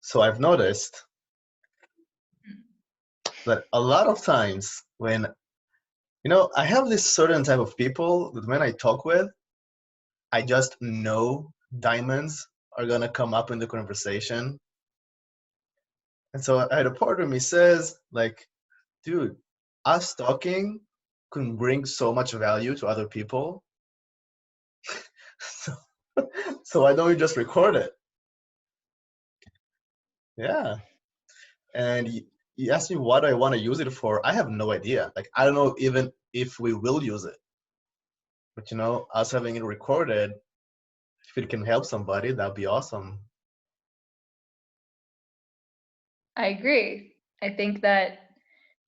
So I've noticed that a lot of times when, I have this certain type of people that when I talk with, I just know diamonds are going to come up in the conversation. And so I had a part of me says, like, dude, us talking can bring so much value to other people. so, so why don't we just record it? Yeah. And you asked me what I want to use it for. I have no idea. Like, I don't know even if we will use it. But, us having it recorded, if it can help somebody, that'd be awesome. I agree. I think that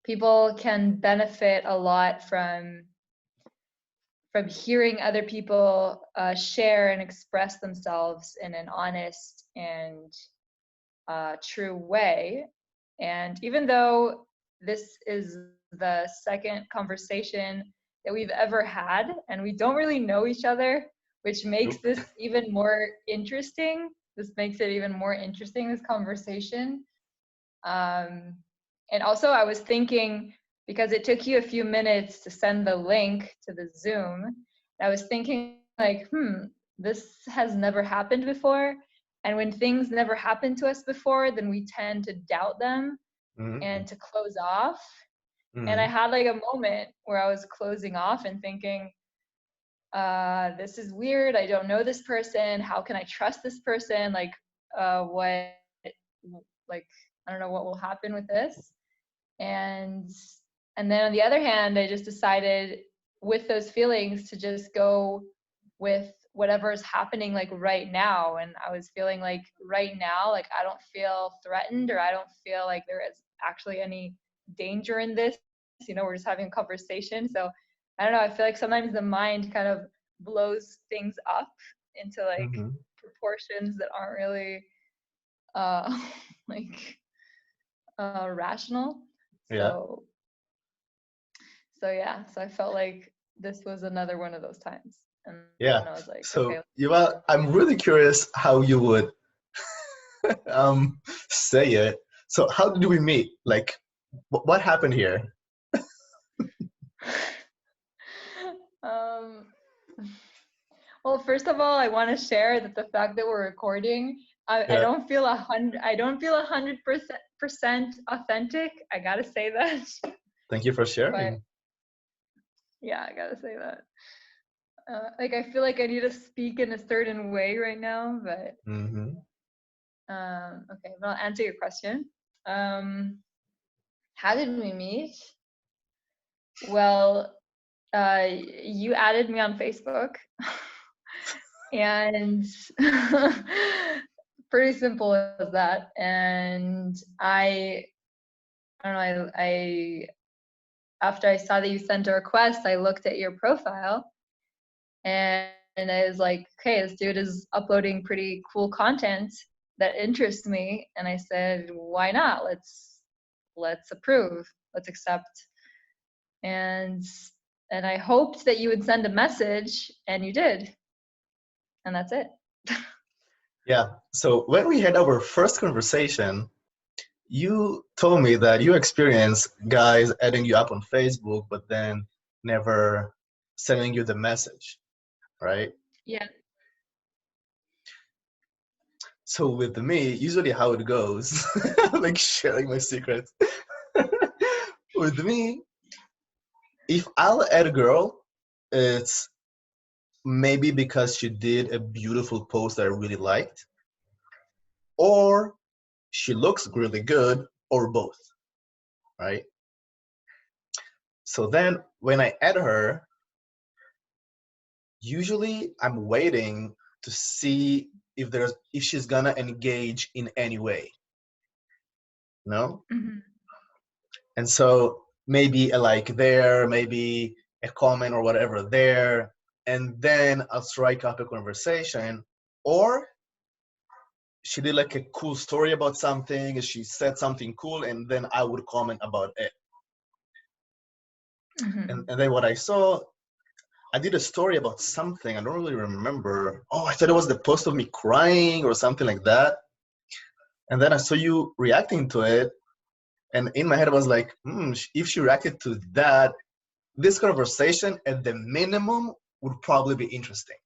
people can benefit a lot from hearing other people share and express themselves in an honest and true way. And even though this is the second conversation that we've ever had, and we don't really know each other, which makes Nope. this even more interesting. This makes it even more interesting, this conversation. And also I was thinking, because it took you a few minutes to send the link to the Zoom, I was thinking like, this has never happened before. And when things never happened to us before, then we tend to doubt them and to close off. And I had like a moment where I was closing off and thinking, this is weird. I don't know this person. How can I trust this person? Like, like, I don't know what will happen with this. And then on the other hand, I just decided with those feelings to just go with whatever is happening like right now. And I was feeling like right now, like I don't feel threatened, or I don't feel like there is actually any danger in this. We're just having a conversation. So I don't know, I feel like sometimes the mind kind of blows things up into like proportions that aren't really like rational. Yeah. So yeah, so I felt like this was another one of those times. And Yeah. then I was like, So, okay. I'm really curious how you would say it. So how did we meet? Like, what happened here? Well, first of all, I want to share that the fact that we're recording, I don't feel 100% authentic. I gotta say that. Thank you for But sharing. yeah, I gotta say that. Like I feel like I need to speak in a certain way right now, but okay, well, I'll answer your question. How did we meet? Well, you added me on Facebook, and pretty simple as that. And I don't know. I after I saw that you sent a request, I looked at your profile, and I was like, okay, this dude is uploading pretty cool content that interests me. And I said, why not? Let's approve. Let's accept. And I hoped that you would send a message, and you did. And that's it. Yeah. So when we had our first conversation, you told me that you experienced guys adding you up on Facebook, but then never sending you the message, right? Yeah. So with me, usually how it goes, like sharing my secrets. With me, if I'll add a girl, it's maybe because she did a beautiful post that I really liked, or she looks really good, or both, right? So then when I add her, usually I'm waiting to see if she's gonna engage in any way, no? And so maybe a like there, maybe a comment or whatever there, and then I'll strike up a conversation. Or she did like a cool story about something, she said something cool, and then I would comment about it. And then what I saw, I did a story about something, I don't really remember. Oh, I thought it was the post of me crying or something like that. And then I saw you reacting to it, and in my head I was like, if she reacted to that, this conversation at the minimum would probably be interesting.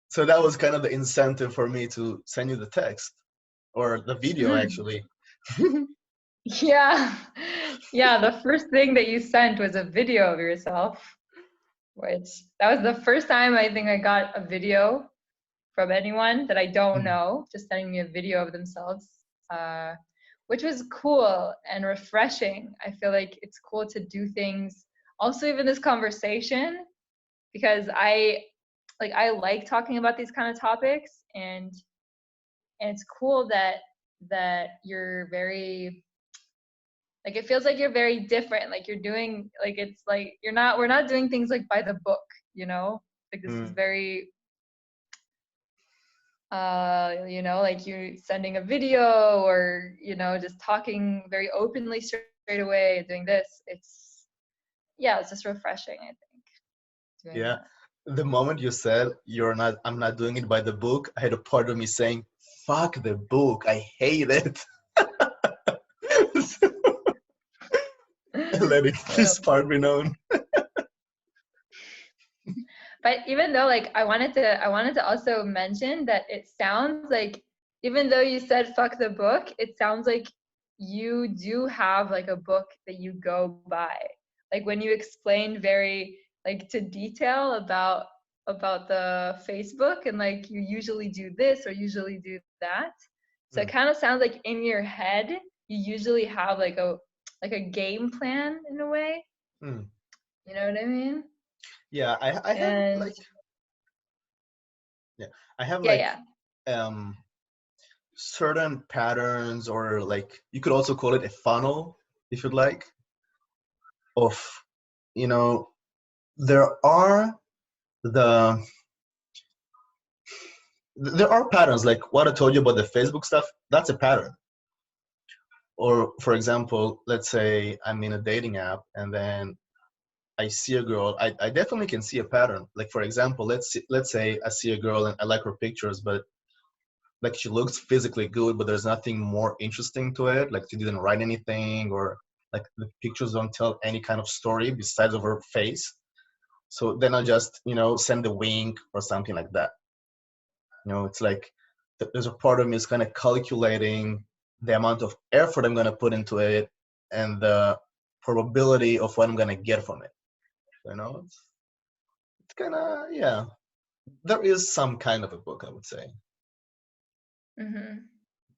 So that was kind of the incentive for me to send you the text or the video, actually. Yeah. Yeah, the first thing that you sent was a video of yourself, which that was the first time I think I got a video from anyone that I don't know, just sending me a video of themselves, which was cool and refreshing. I feel like it's cool to do things, also even this conversation, because I like talking about these kind of topics, and it's cool that you're very, like, it feels like you're very different, like you're doing, like, it's like we're not doing things like by the book, you know, like this is very you know, like you're sending a video, or, you know, just talking very openly straight away, doing this. It's, yeah, it's just refreshing, I think, doing Yeah. that. The moment you said I'm not doing it by the book, I had a part of me saying, fuck the book, I hate it. Let it this part be known. But even though, like, I wanted to also mention that it sounds like, even though you said fuck the book, it sounds like you do have like a book that you go by. Like when you explained very like to detail about the Facebook, and like you usually do this or usually do that. So it kind of sounds like in your head you usually have like a game plan in a way. Mm. You know what I mean? Yeah, I have And like yeah, I have yeah, like yeah. certain patterns, or like you could also call it a funnel if you'd like, of, you know, there are the there are patterns, like what I told you about the Facebook stuff. That's a pattern. Or for example, let's say I'm in a dating app and then I see a girl. I definitely can see a pattern. Like for example, let's say I see a girl and I like her pictures, but like she looks physically good, but there's nothing more interesting to it. Like she didn't write anything, or like the pictures don't tell any kind of story besides of her face. So then I just, you know, send a wink or something like that. You know, it's like there's a part of me is kind of calculating the amount of effort I'm going to put into it and the probability of what I'm going to get from it. You know, it's kind of, yeah, there is some kind of a book, I would say, Mm-hmm.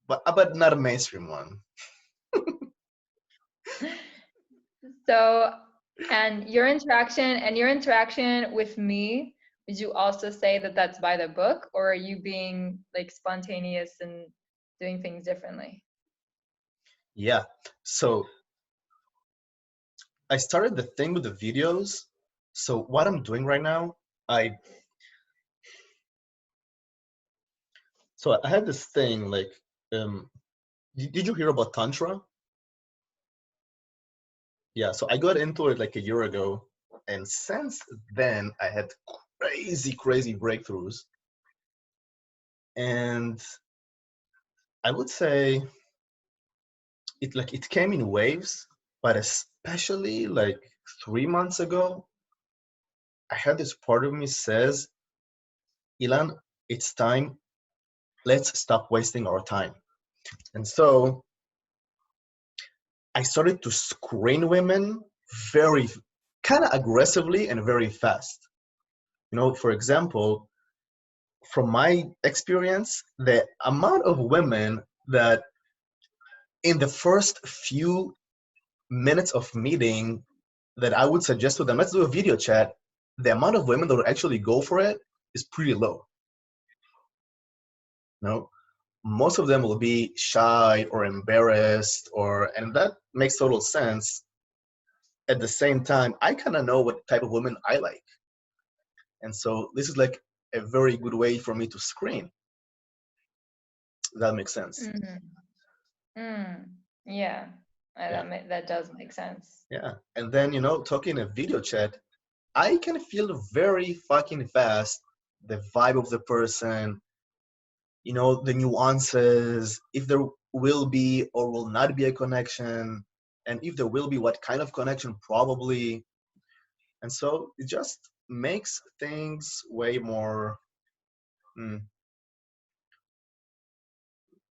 but not a mainstream one. So, and your interaction with me, would you also say that that's by the book, or are you being like spontaneous and doing things differently? Yeah. So I started the thing with the videos. So what I'm doing right now, I so I had this thing like, um, did you hear about Tantra? Yeah. So I got into it like a year ago, and since then I had crazy breakthroughs. And I would say it came in waves, but especially like 3 months ago, I had this part of me says, Ilan, it's time. Let's stop wasting our time. And so I started to screen women very kind of aggressively and very fast. You know, for example, from my experience, the amount of women that in the first few minutes of meeting that I would suggest to them, let's do a video chat, the amount of women that would actually go for it is pretty low. You know, most of them will be shy or embarrassed, and that makes total sense. At the same time, I kind of know what type of women I like. And so this is like a very good way for me to screen. That makes sense. Mm-hmm. Mm. Yeah, Yeah. that does make sense. Yeah. And then, you know, talking a video chat, I can feel very fucking fast the vibe of the person. the nuances, if there will be or will not be a connection, and if there will be, what kind of connection, probably. And so it just makes things way more, mm,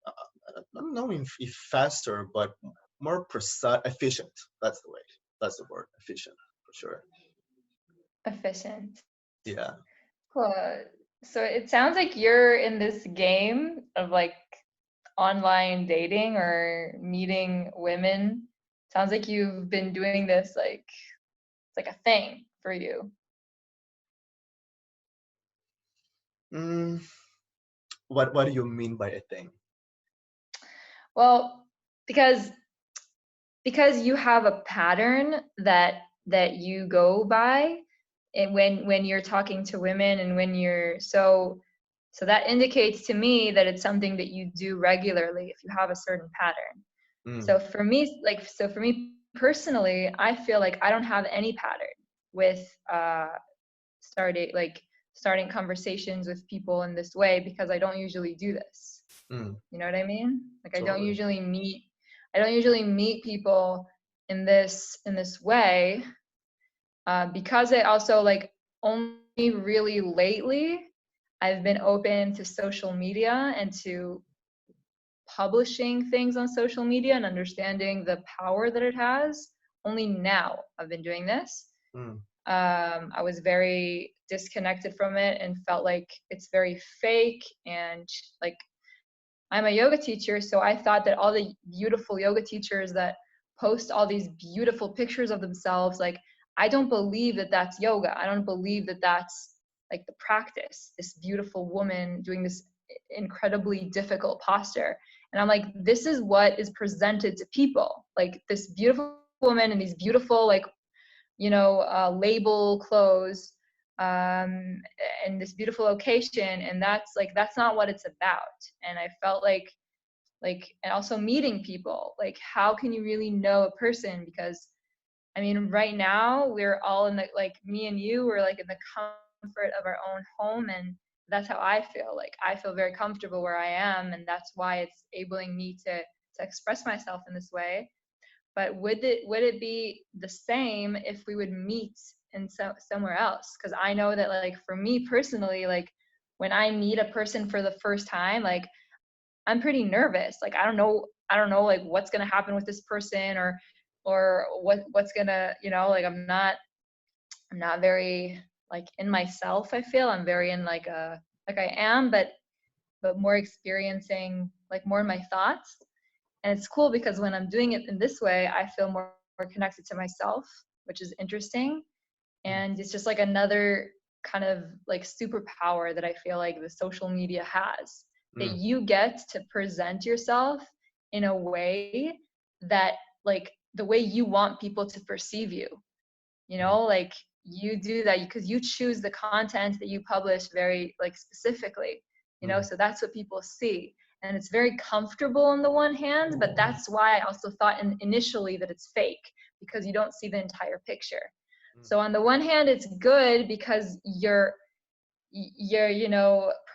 I don't know if faster, but more precise, efficient. That's the way. That's the word, efficient, for sure. Efficient. Yeah. Cool. So it sounds like you're in this game of like online dating or meeting women. Sounds like you've been doing this like it's like a thing for you. Mm, what do you mean by a thing? Well, because you have a pattern that you go by, and when you're talking to women, and when you're so that indicates to me that it's something that you do regularly if you have a certain pattern. Mm, So for me personally, I feel like I don't have any pattern with starting like starting conversations with people in this way, because I don't usually do this. mm, You know what I mean? Like totally. I don't usually meet people in this way, because I also like only really lately I've been open to social media and to publishing things on social media and understanding the power that it has. Only now I've been doing this. Mm, I was very disconnected from it and felt like it's very fake, and like I'm a yoga teacher, so I thought that all the beautiful yoga teachers that post all these beautiful pictures of themselves, like I don't believe that that's yoga. I don't believe that that's like the practice. This beautiful woman doing this incredibly difficult posture. And I'm like, this is what is presented to people. Like this beautiful woman in these beautiful, like, label clothes, in this beautiful location, and that's not what it's about. And I felt like and also meeting people, like how can you really know a person? Because I mean, right now we're all in the, like me and you, we're like in the comfort of our own home, and that's how I feel. Like I feel very comfortable where I am, and that's why it's enabling me to express myself in this way. But would it be the same if we would meet in somewhere else? Because I know that, like, for me personally, like when I meet a person for the first time, like I'm pretty nervous. Like I don't know like what's gonna happen with this person, or what's gonna, like I'm not very like in myself. I feel I'm very in like I am, but more experiencing, like more in my thoughts. And it's cool because when I'm doing it in this way, I feel more connected to myself, which is interesting. mm, And it's just like another kind of like superpower that I feel like the social media has, that mm, you get to present yourself in a way that, like, the way you want people to perceive you, mm, like you do that because you choose the content that you publish very like specifically, mm, so that's what people see. And it's very comfortable on the one hand, but that's why I also thought initially that it's fake, because you don't see the entire picture. mm, So on the one hand it's good because you're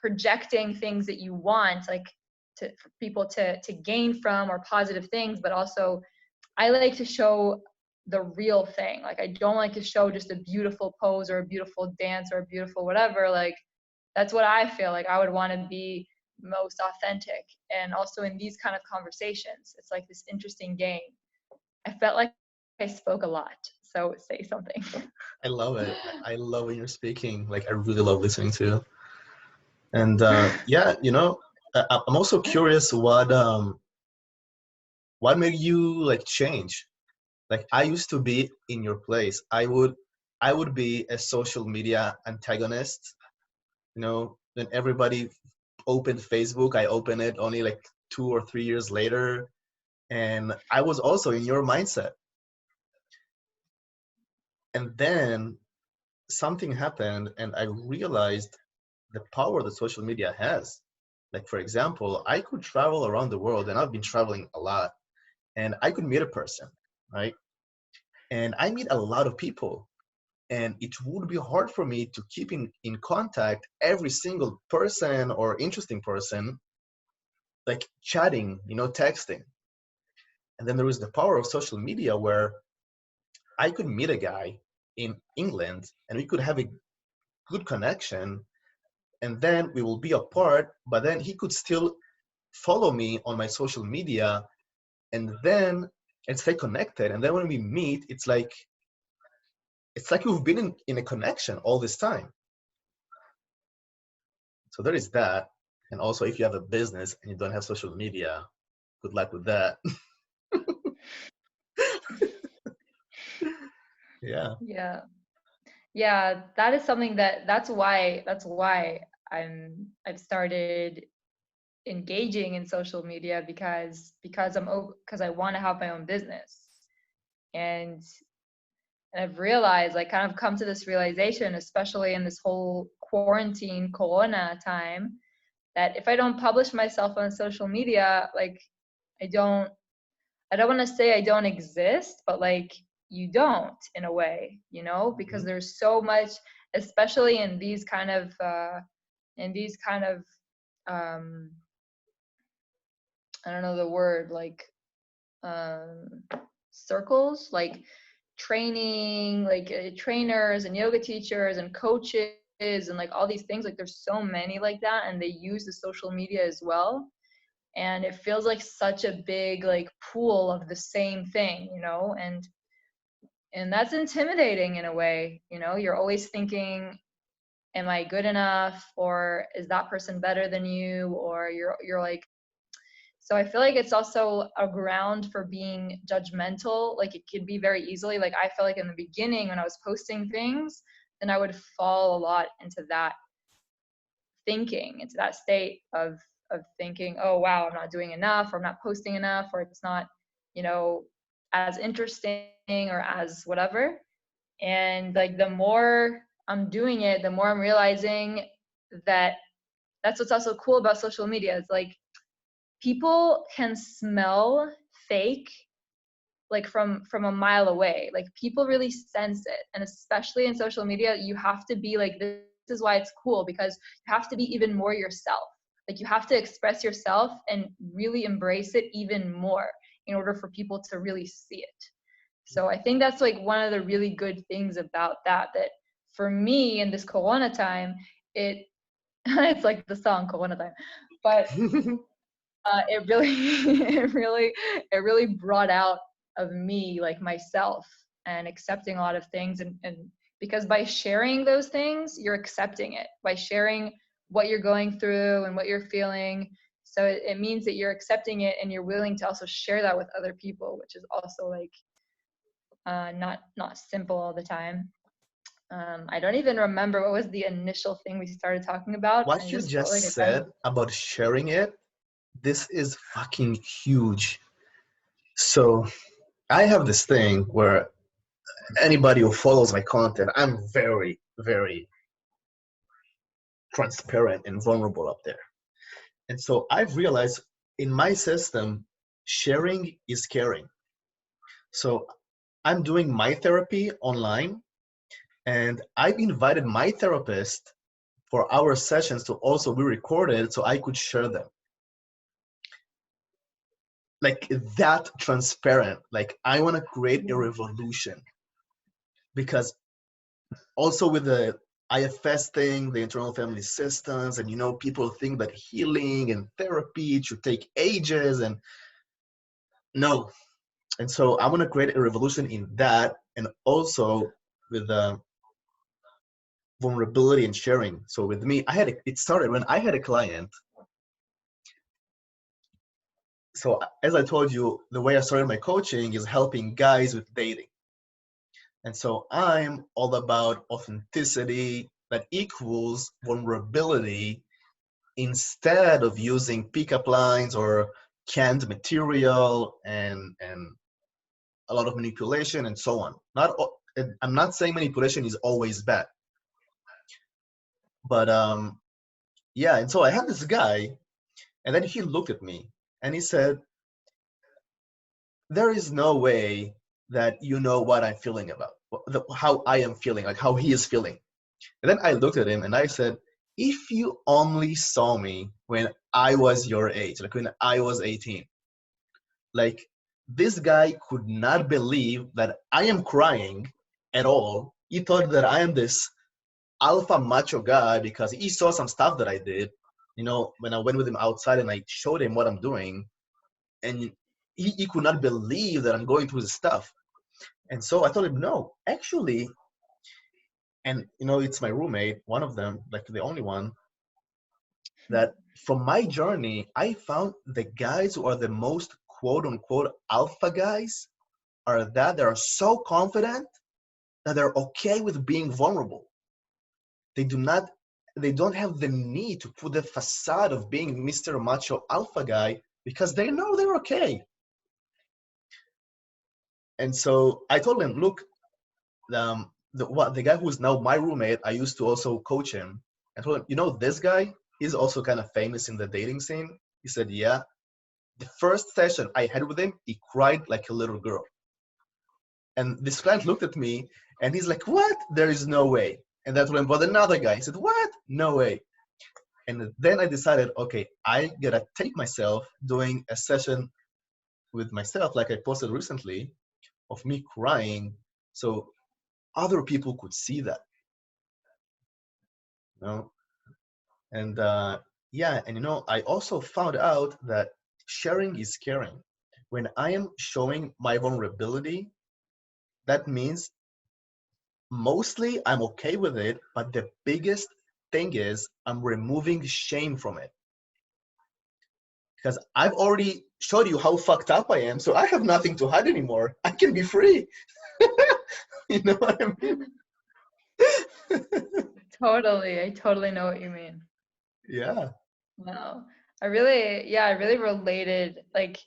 projecting things that you want, like for people to gain from, or positive things. But also I like to show the real thing. Like I don't like to show just a beautiful pose or a beautiful dance or a beautiful whatever. Like that's what I feel like I would want to be most authentic. And also in these kind of conversations, it's like this interesting game. I felt like I spoke a lot, so say something. I love it. I love when you're speaking. Like, I really love listening to you. And yeah, I'm also curious what made you like change. Like, I used to be in your place. I would be a social media antagonist. When everybody opened Facebook, I opened it only like 2 or 3 years later, and I was also in your mindset. And then something happened, and I realized the power that social media has. Like, for example, I could travel around the world, and I've been traveling a lot, and I could meet a person, right? And I meet a lot of people, and it would be hard for me to keep in contact every single person or interesting person. like chatting, texting. And then there was the power of social media where I could meet a guy in England and we could have a good connection, and then we will be apart, but then he could still follow me on my social media and stay connected. And then when we meet, it's like we've been in a connection all this time. So there is that. And also, if you have a business and you don't have social media, good luck with that. Yeah. Yeah. Yeah, that is something that's why I've started engaging in social media because I want to have my own business. And I've realized, like, kind of come to this realization, especially in this whole quarantine corona time, that if I don't publish myself on social media, like, I don't I don't want to say I don't exist, but like, you don't, in a way, because Mhm. there's so much, especially in these kind of um I don't know the word, like, um circles, like training, like, trainers and yoga teachers and coaches and like all these things, like there's so many like that, and they use the social media as well. And it feels like such a big, like, pool of the same thing, and that's intimidating in a way. You're always thinking, am I good enough, or is that person better than you, or you're like, so I feel like it's also a ground for being judgmental. Like, it could be very easily, like, I feel like in the beginning when I was posting things, then I would fall a lot into that thinking, into that state of thinking, oh wow, I'm not doing enough, or I'm not posting enough, or it's not, you know, as interesting or as whatever. And like, the more I'm doing it, the more I'm realizing that that's what's also cool about social media. It's like, people can smell fake, like, from a mile away. Like, people really sense it. And especially in social media, you have to be like, this is why it's cool, because you have to be even more yourself. Like, you have to express yourself and really embrace it even more in order for people to really see it. So I think that's like one of the really good things about that for me in this corona time, it it's like the song corona time, but it really it really brought out of me, like, myself, and accepting a lot of things. And because by sharing those things, you're accepting it, by sharing what you're going through and what you're feeling. So it means that you're accepting it, and you're willing to also share that with other people, which is also like, not simple all the time. I don't even remember what was the initial thing we started talking about. I What you just felt like just it kind of. said about sharing it, this is fucking huge. So I have this thing where anybody who follows my content, I'm very, very transparent and vulnerable up there. And so I've realized in my system, sharing is caring. So I'm doing my therapy online, and I've invited my therapist for our sessions to also be recorded so I could share them. Like that transparent. Like I want to create a revolution because also with the IFS thing, the internal family systems, and people think that healing and therapy should take ages, and no. And so I want to create a revolution in that, and also with vulnerability and sharing. So with me, it started when I had a client. So as I told you, the way I started my coaching is helping guys with dating. And so I'm all about authenticity that equals vulnerability instead of using pickup lines or canned material and a lot of manipulation and so on. I'm not saying manipulation is always bad, but yeah. And so I had this guy, and then he looked at me and he said, "There is no way that you know what I'm feeling about, how I am feeling, like how he is feeling." And then I looked at him and I said, if you only saw me when I was your age, like when I was 18, like this guy could not believe that I am crying at all. He thought that I am this alpha macho guy because he saw some stuff that I did, when I went with him outside and I showed him what I'm doing, and he could not believe that I'm going through this stuff. And so I told him, no, actually, and it's my roommate, one of them, like the only one, that from my journey, I found the guys who are the most quote unquote alpha guys are that they are so confident that they're okay with being vulnerable. They do not, they don't have the need to put the facade of being Mr. Macho Alpha guy because they know they're okay. And so I told him, look, the guy who is now my roommate, I used to also coach him. I told him, this guy, he's also kind of famous in the dating scene. He said, yeah. The first session I had with him, he cried like a little girl. And this client looked at me and he's like, what? There is no way. And that's when but another guy. He said, what? No way. And then I decided, okay, I gotta take myself doing a session with myself, like I posted recently, of me crying, so other people could see that, you know. And yeah, and I also found out that sharing is caring. When I am showing my vulnerability, that means mostly I'm okay with it, but the biggest thing is I'm removing shame from it. Because I've already showed you how fucked up I am, so I have nothing to hide anymore. I can be free. You know what I mean? Totally. I totally know what you mean. Yeah. Wow. I really related. Like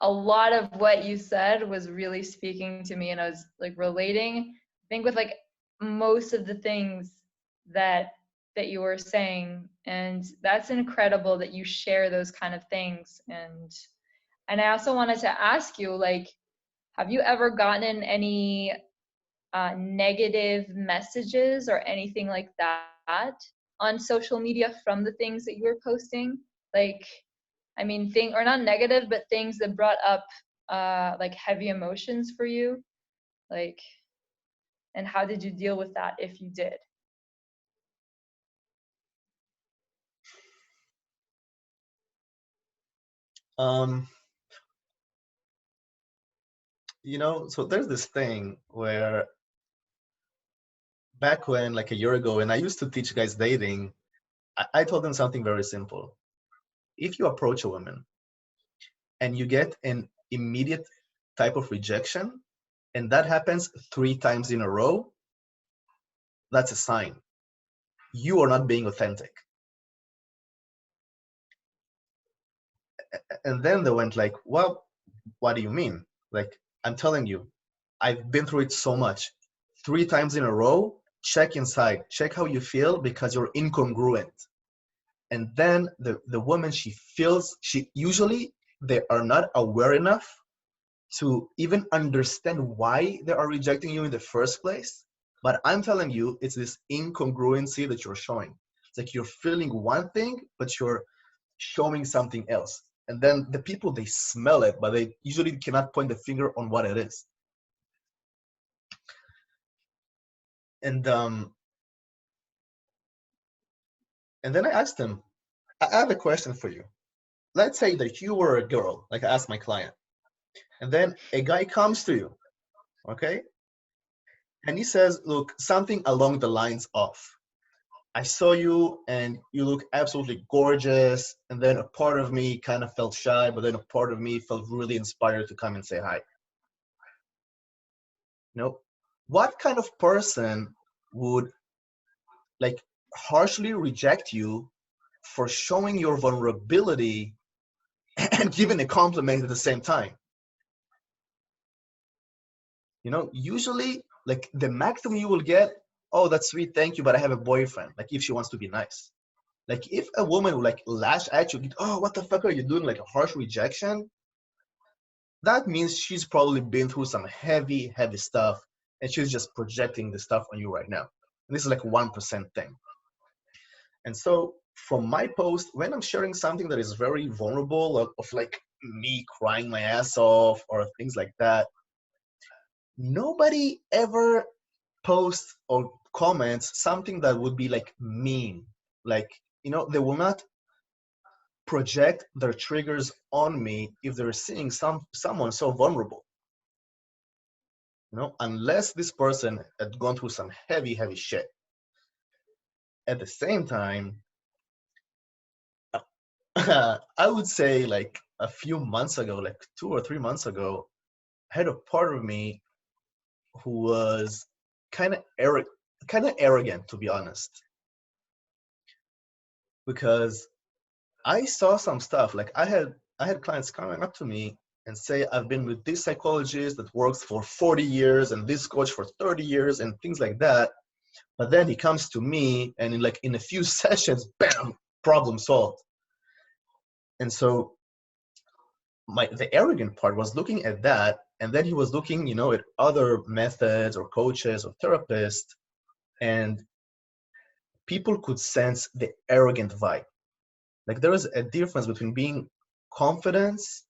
a lot of what you said was really speaking to me, and I was like relating, I think, with like most of the things that you were saying. And that's incredible that you share those kind of things. And I also wanted to ask you, like, have you ever gotten any negative messages or anything like that on social media from the things that you were posting? Like, I mean, or not negative, but things that brought up like heavy emotions for you, like, and how did you deal with that if you did? Um, so there's this thing where back when, like a year ago, when I used to teach guys dating, I told them something very simple. If you approach a woman and you get an immediate type of rejection, and that happens 3 times in a row, that's a sign. You are not being authentic. And then they went like, well, what do you mean? Like, I'm telling you, I've been through it so much. 3 times in a row, check inside, check how you feel because you're incongruent. And then the woman, she usually they are not aware enough to even understand why they are rejecting you in the first place. But I'm telling you, it's this incongruency that you're showing. It's like you're feeling one thing, but you're showing something else. And then the people, they smell it, but they usually cannot point the finger on what it is. And and then I asked him, I have a question for you. Let's say that you were a girl, like I asked my client, and then a guy comes to you, okay? And he says, look, something along the lines of, I saw you and you look absolutely gorgeous. And then a part of me kind of felt shy, but then a part of me felt really inspired to come and say hi. What kind of person would like harshly reject you for showing your vulnerability and giving a compliment at the same time? Usually like the maximum you will get, oh, that's sweet, thank you, but I have a boyfriend, like if she wants to be nice. Like if a woman would like lash at you, oh, what the fuck are you doing? Like a harsh rejection, that means she's probably been through some heavy, heavy stuff and she's just projecting the stuff on you right now. And this is like 1% thing. And so from my post, when I'm sharing something that is very vulnerable, of like me crying my ass off or things like that, nobody ever posts or comments something that would be like mean. Like, they will not project their triggers on me if they're seeing someone so vulnerable. Unless this person had gone through some heavy, heavy shit. At the same time, I would say like a few months ago, like 2 or 3 months ago, I had a part of me who was kind of arrogant, to be honest, because I saw some stuff. Like I had clients coming up to me and say, I've been with this psychologist that works for 40 years and this coach for 30 years and things like that. But then he comes to me and in a few sessions, bam, problem solved. And so the arrogant part was looking at that, and then he was looking, at other methods or coaches or therapists, and people could sense the arrogant vibe. Like there is a difference between being confidence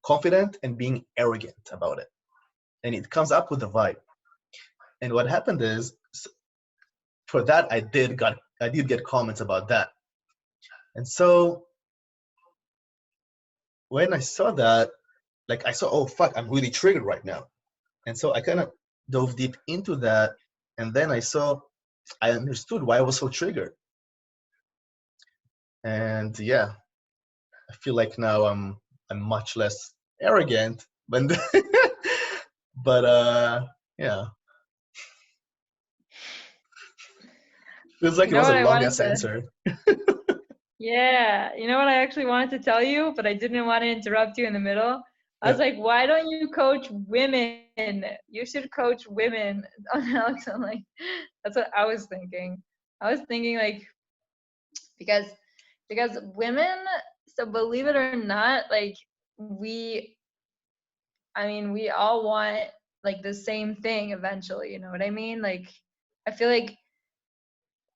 confident and being arrogant about it. And it comes up with the vibe. And what happened is, for that I did get comments about that. And so when I saw that, like I saw, oh fuck, I'm really triggered right now. And so I kind of dove deep into that, and then I understood why I was so triggered. And yeah, I feel like now I'm much less arrogant, but but yeah, feels like You it know was a what I long wanted ass to, answer. yeah, you know what I actually wanted to tell you, but I didn't want to interrupt you in the middle. I Yeah. was like, why don't you coach women? You should coach women on Alex. I'm like, that's what I was thinking. I was thinking like, because women, so believe it or not, like we, I mean, we all want like the same thing eventually, you know what I mean? Like, I feel like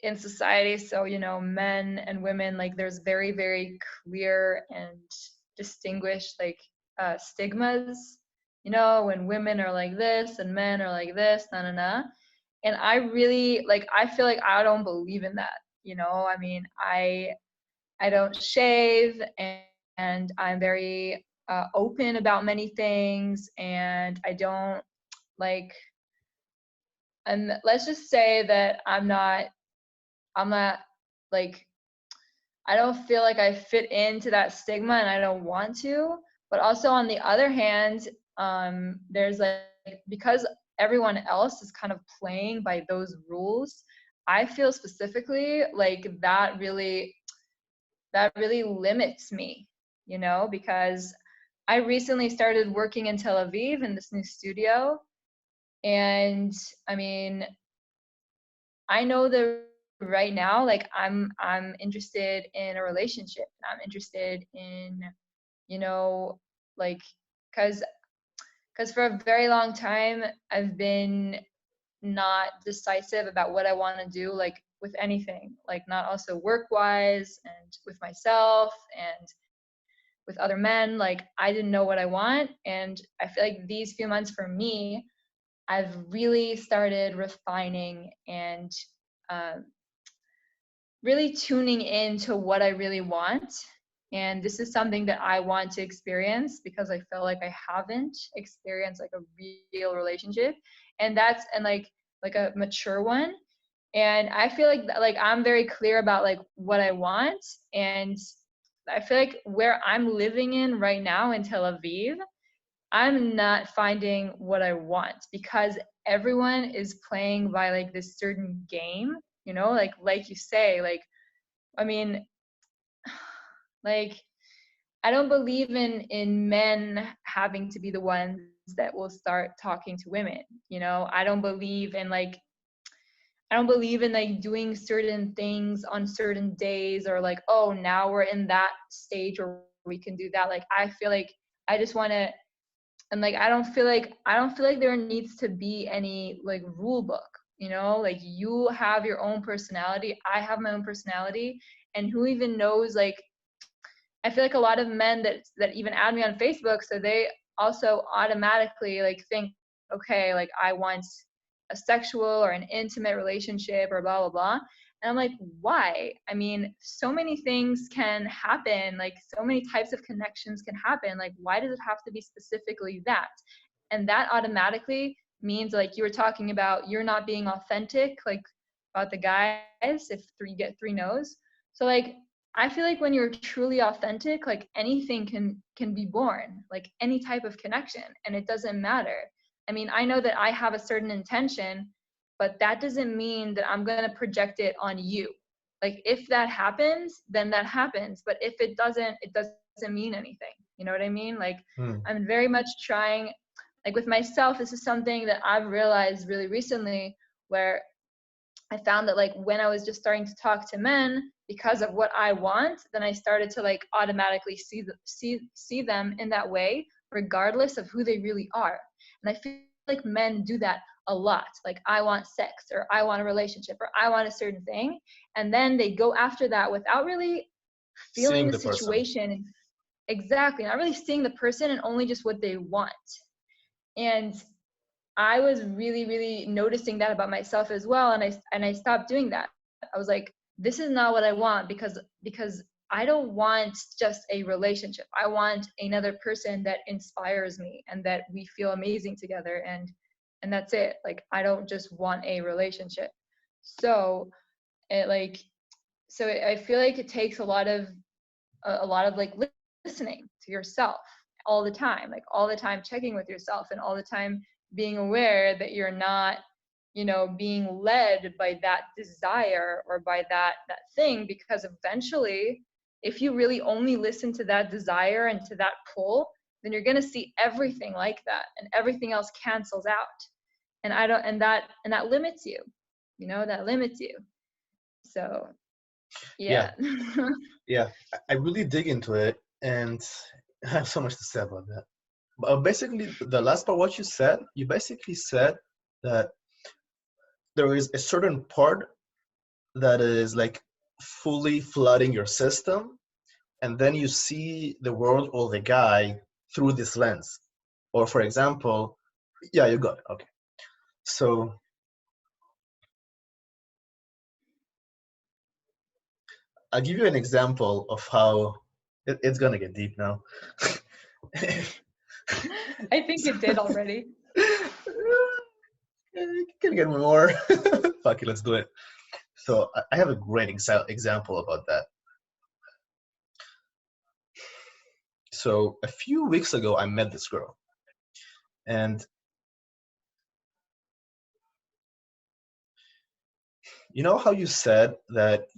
in society, so, men and women, like, there's very, very clear and distinguished, like, stigmas, when women are like this and men are like this, na na na. And I really, like, I feel like I don't believe in that, I mean, I don't shave, and I'm very open about many things, and I don't like, and let's just say that I'm not like, I don't feel like I fit into that stigma, and I don't want to. But also on the other hand, there's like, because everyone else is kind of playing by those rules, I feel specifically like that really limits me, because I recently started working in Tel Aviv in this new studio. And I mean, I know that right now, like, I'm interested in a relationship. I'm interested in, you know, like, cause for a very long time I've been not decisive about what I want to do, like with anything, like not also work wise and with myself and with other men. Like, I didn't know what I want. And I feel like these few months for me, I've really started refining and um, really tuning into what I really want. And this is something that I want to experience because I feel like I haven't experienced like a real relationship. And a mature one. And I feel like I'm very clear about like what I want. And I feel like where I'm living in right now in Tel Aviv, I'm not finding what I want because everyone is playing by like this certain game, like you say, like, I mean, like, I don't believe in men having to be the ones that will start talking to women, I don't believe in like, I don't believe in like doing certain things on certain days, or like, oh, now we're in that stage where we can do that. Like, I feel like I just want to, and like, I don't feel like there needs to be any like rule book, you know, like you have your own personality, I have my own personality, and who even knows, like I feel like a lot of men that even add me on Facebook, so they also automatically like think, okay, like I want a sexual or an intimate relationship or blah blah blah. And I'm like, why? I mean, so many things can happen, like so many types of connections can happen. Like, why does it have to be specifically that? And that automatically means, like you were talking about, you're not being authentic, like about the guys, if you get three no's. So like I feel like when you're truly authentic, like anything can be born, like any type of connection, and it doesn't matter. I mean, I know that I have a certain intention, but that doesn't mean that I'm going to project it on you. Like if that happens, then that happens, but if it doesn't mean anything. You know what I mean? Like Hmm. I'm very much trying, like with myself, this is something that I've realized really recently, where I found that like when I was just starting to talk to men because of what I want, then I started to like automatically see them in that way, regardless of who they really are. And I feel like men do that a lot. Like I want sex, or I want a relationship, or I want a certain thing, and then they go after that without really feeling Seeing the the person. situation. Exactly, not really seeing the person and only just what they want. And I was really, really noticing that about myself as well. And I stopped doing that. I was like, this is not what I want, because I don't want just a relationship. I want another person that inspires me and that we feel amazing together, and that's it. Like I don't just want a relationship. So it like I feel like it takes a lot of like listening to yourself all the time, like all the time checking with yourself, and all the time being aware that you're not, you know, being led by that desire or by that thing, because eventually if you really only listen to that desire and to that pull, then you're going to see everything like that, and everything else cancels out. And I don't and that limits you, you know, that limits you. So Yeah, yeah. yeah. I really dig into it, and I have so much to say about that. But basically, the last part, what you basically said that there is a certain part that is like fully flooding your system, and then you see the world or the guy through this lens. Or for example, yeah, you got it. Okay. So I'll give you an example of how it's gonna get deep now. I think it did already. It can get more. Fuck it, let's do it. So I have a great example about that. So a few weeks ago, I met this girl, and you know how you said that,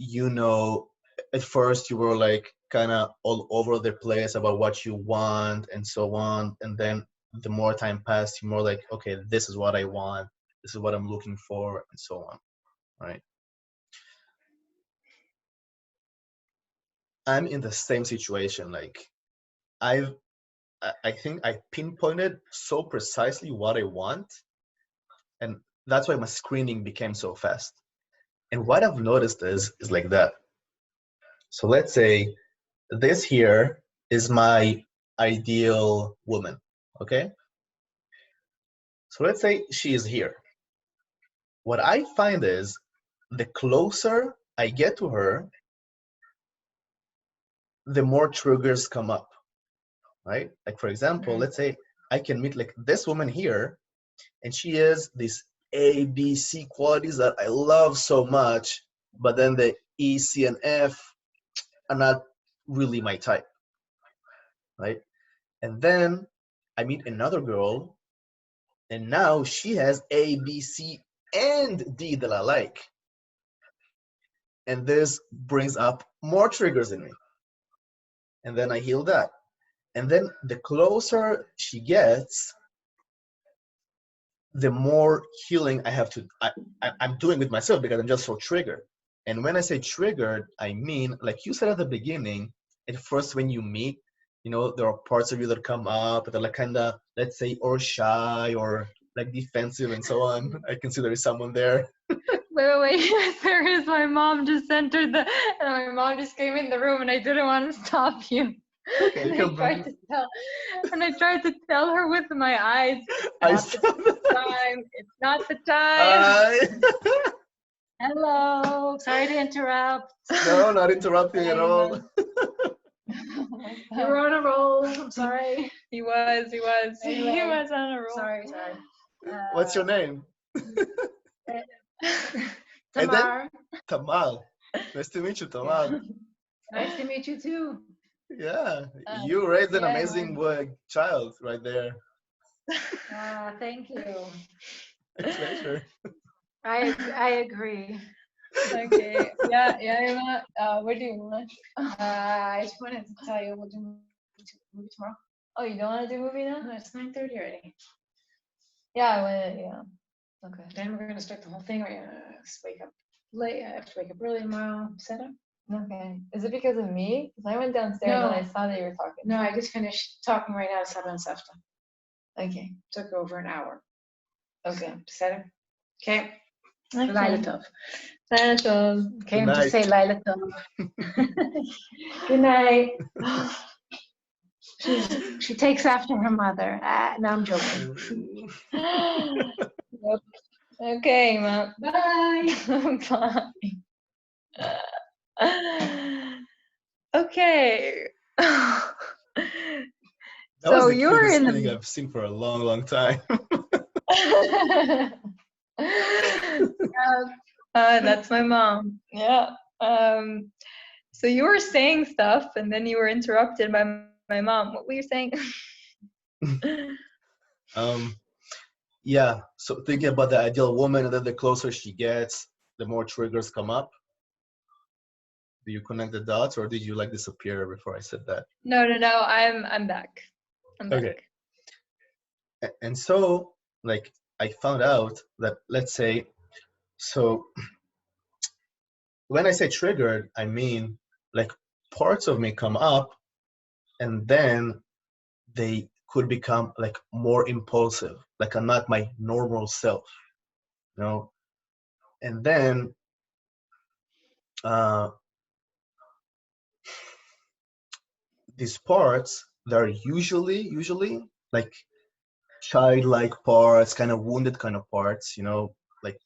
at first you were like kind of all over the place about what you want and so on, and then the more time passed, you're more like, okay, this is what I want, this is what I'm looking for, and so on, right? I'm in the same situation. Like I've, I think I pinpointed so precisely what I want, and that's why my screening became so fast. And what I've noticed is like that. So let's say this here is my ideal woman, okay? So let's say she is here. What I find is the closer I get to her, the more triggers come up, right? Like for example, Mm. let's say I can meet like this woman here, and she has these A, B, C qualities that I love so much, but then the E, C, and F are not really my type, right? And then I meet another girl, and now she has A, B, C, and D that I like. And this brings up more triggers in me. And then I heal that. And then the closer she gets, the more healing I'm doing with myself, because I'm just so triggered. And when I say triggered, I mean, like you said at the beginning, at first when you meet, there are parts of you that come up that are like kind of, let's say, or shy, or like defensive and so on. I can see there is someone there. Wait. There is my mom just entered and my mom just came in the room, and I didn't want to stop you. Okay, And you I can tried bring. to tell her with my eyes, I not the saw that. time. It's not the time. Hi. Hello. Sorry to interrupt. No, not interrupting at Hey, all. man. You were on a roll. I'm sorry. He was. He Anyway, was on a roll. Sorry. What's your name? And then Tamar. Tamal. Nice to meet you, Tamal. Nice to meet you too. Yeah, you raised an yeah, amazing child right there. Thank you. My pleasure. I agree. Okay. Yeah. Emma. What do you want? I just wanted to tell you we'll do movie tomorrow. Oh, you don't want to do movie now? No, it's 9:30 already. Yeah, I want to. Yeah. Okay. Then we're gonna start the whole thing. We're gonna wake up late. I have to wake up early tomorrow. Set up. Okay. Is it because of me? Because I went downstairs No. and I saw that you were talking. No, I just finished talking right now to Saba and Safta. Okay. Took over an hour. Okay. Set up. Okay. Okay. Laila Tov. Dinosaurs. Came to night. say Laila Tov. Good night. She takes after her mother. No, I'm joking. Yep. Okay, Emma. Bye. Bye. Okay. That was So the you were cutest in thing the. I've seen for a long, long time. That's my mom. Yeah. So you were saying stuff, and then you were interrupted by my mom. What were you saying? Yeah, so thinking about the ideal woman, and then the closer she gets, the more triggers come up. Do you connect the dots, or did you like disappear before I said that? No. I'm back. I'm back. Okay. And so, like, I found out that, let's say, so when I say triggered, I mean like parts of me come up, and then they could become like more impulsive, like I'm not my normal self, you know. And then these parts, they're usually like childlike parts, kind of wounded kind of parts, you know, like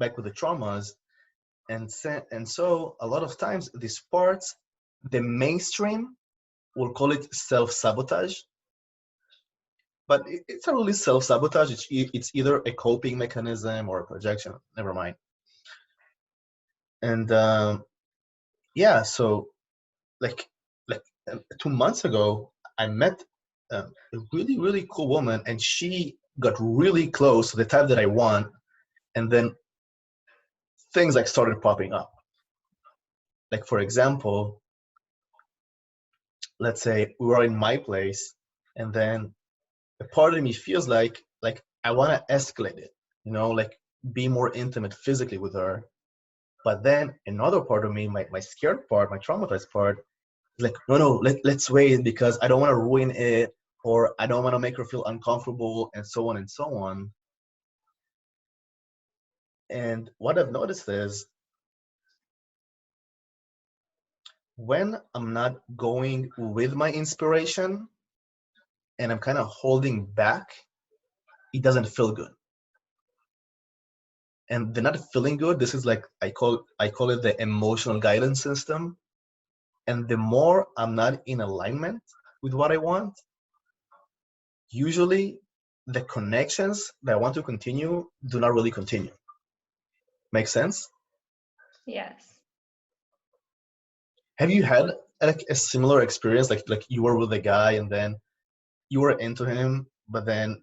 back with the traumas. And so a lot of times these parts, the mainstream will call it self-sabotage, but it's not really self-sabotage. It's either a coping mechanism or a projection. Never mind. And yeah, so like 2 months ago, I met a really cool woman, and she got really close to the type that I want, and then things like started popping up. Like for example, let's say we were in my place, and then a part of me feels like I want to escalate it, you know, like be more intimate physically with her. But then another part of me, my scared part, my traumatized part, is like, no, let's wait because I don't want to ruin it, or I don't want to make her feel uncomfortable, and so on and so on. And what I've noticed is when I'm not going with my inspiration and I'm kind of holding back, it doesn't feel good. And the not feeling good, this is like I call it the emotional guidance system. And the more I'm not in alignment with what I want, usually the connections that I want to continue do not really continue. Make sense? Yes. Have you had like a similar experience, like you were with a guy and then you were into him, but then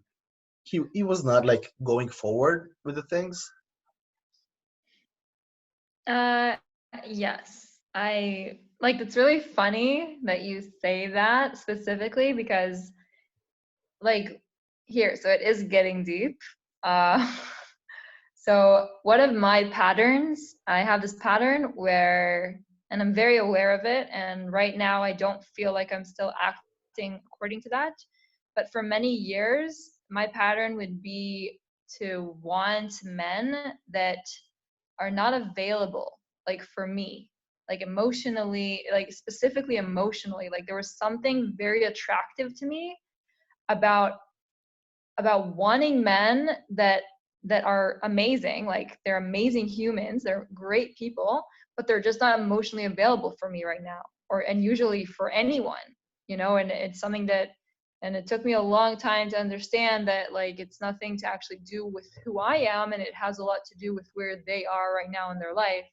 he was not like going forward with the things? Yes. I like it's really funny that you say that specifically because like here, so it is getting deep. So one of my patterns, I have this pattern where, and I'm very aware of it, and right now I don't feel like I'm still acting according to that. But for many years, my pattern would be to want men that are not available, like for me, like emotionally, like specifically emotionally. Like there was something very attractive to me about wanting men that are amazing, like they're amazing humans, they're great people, but they're just not emotionally available for me right now, and usually for anyone, and it's something that, and it took me a long time to understand that, like, it's nothing to actually do with who I am, and it has a lot to do with where they are right now in their life.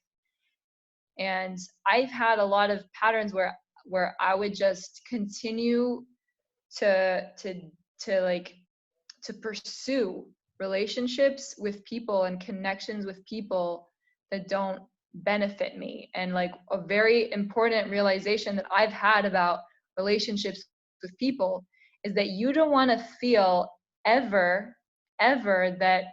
And I've had a lot of patterns where I would just continue to like to pursue relationships with people and connections with people that don't benefit me. And like a very important realization that I've had about relationships with people is that you don't want to feel ever that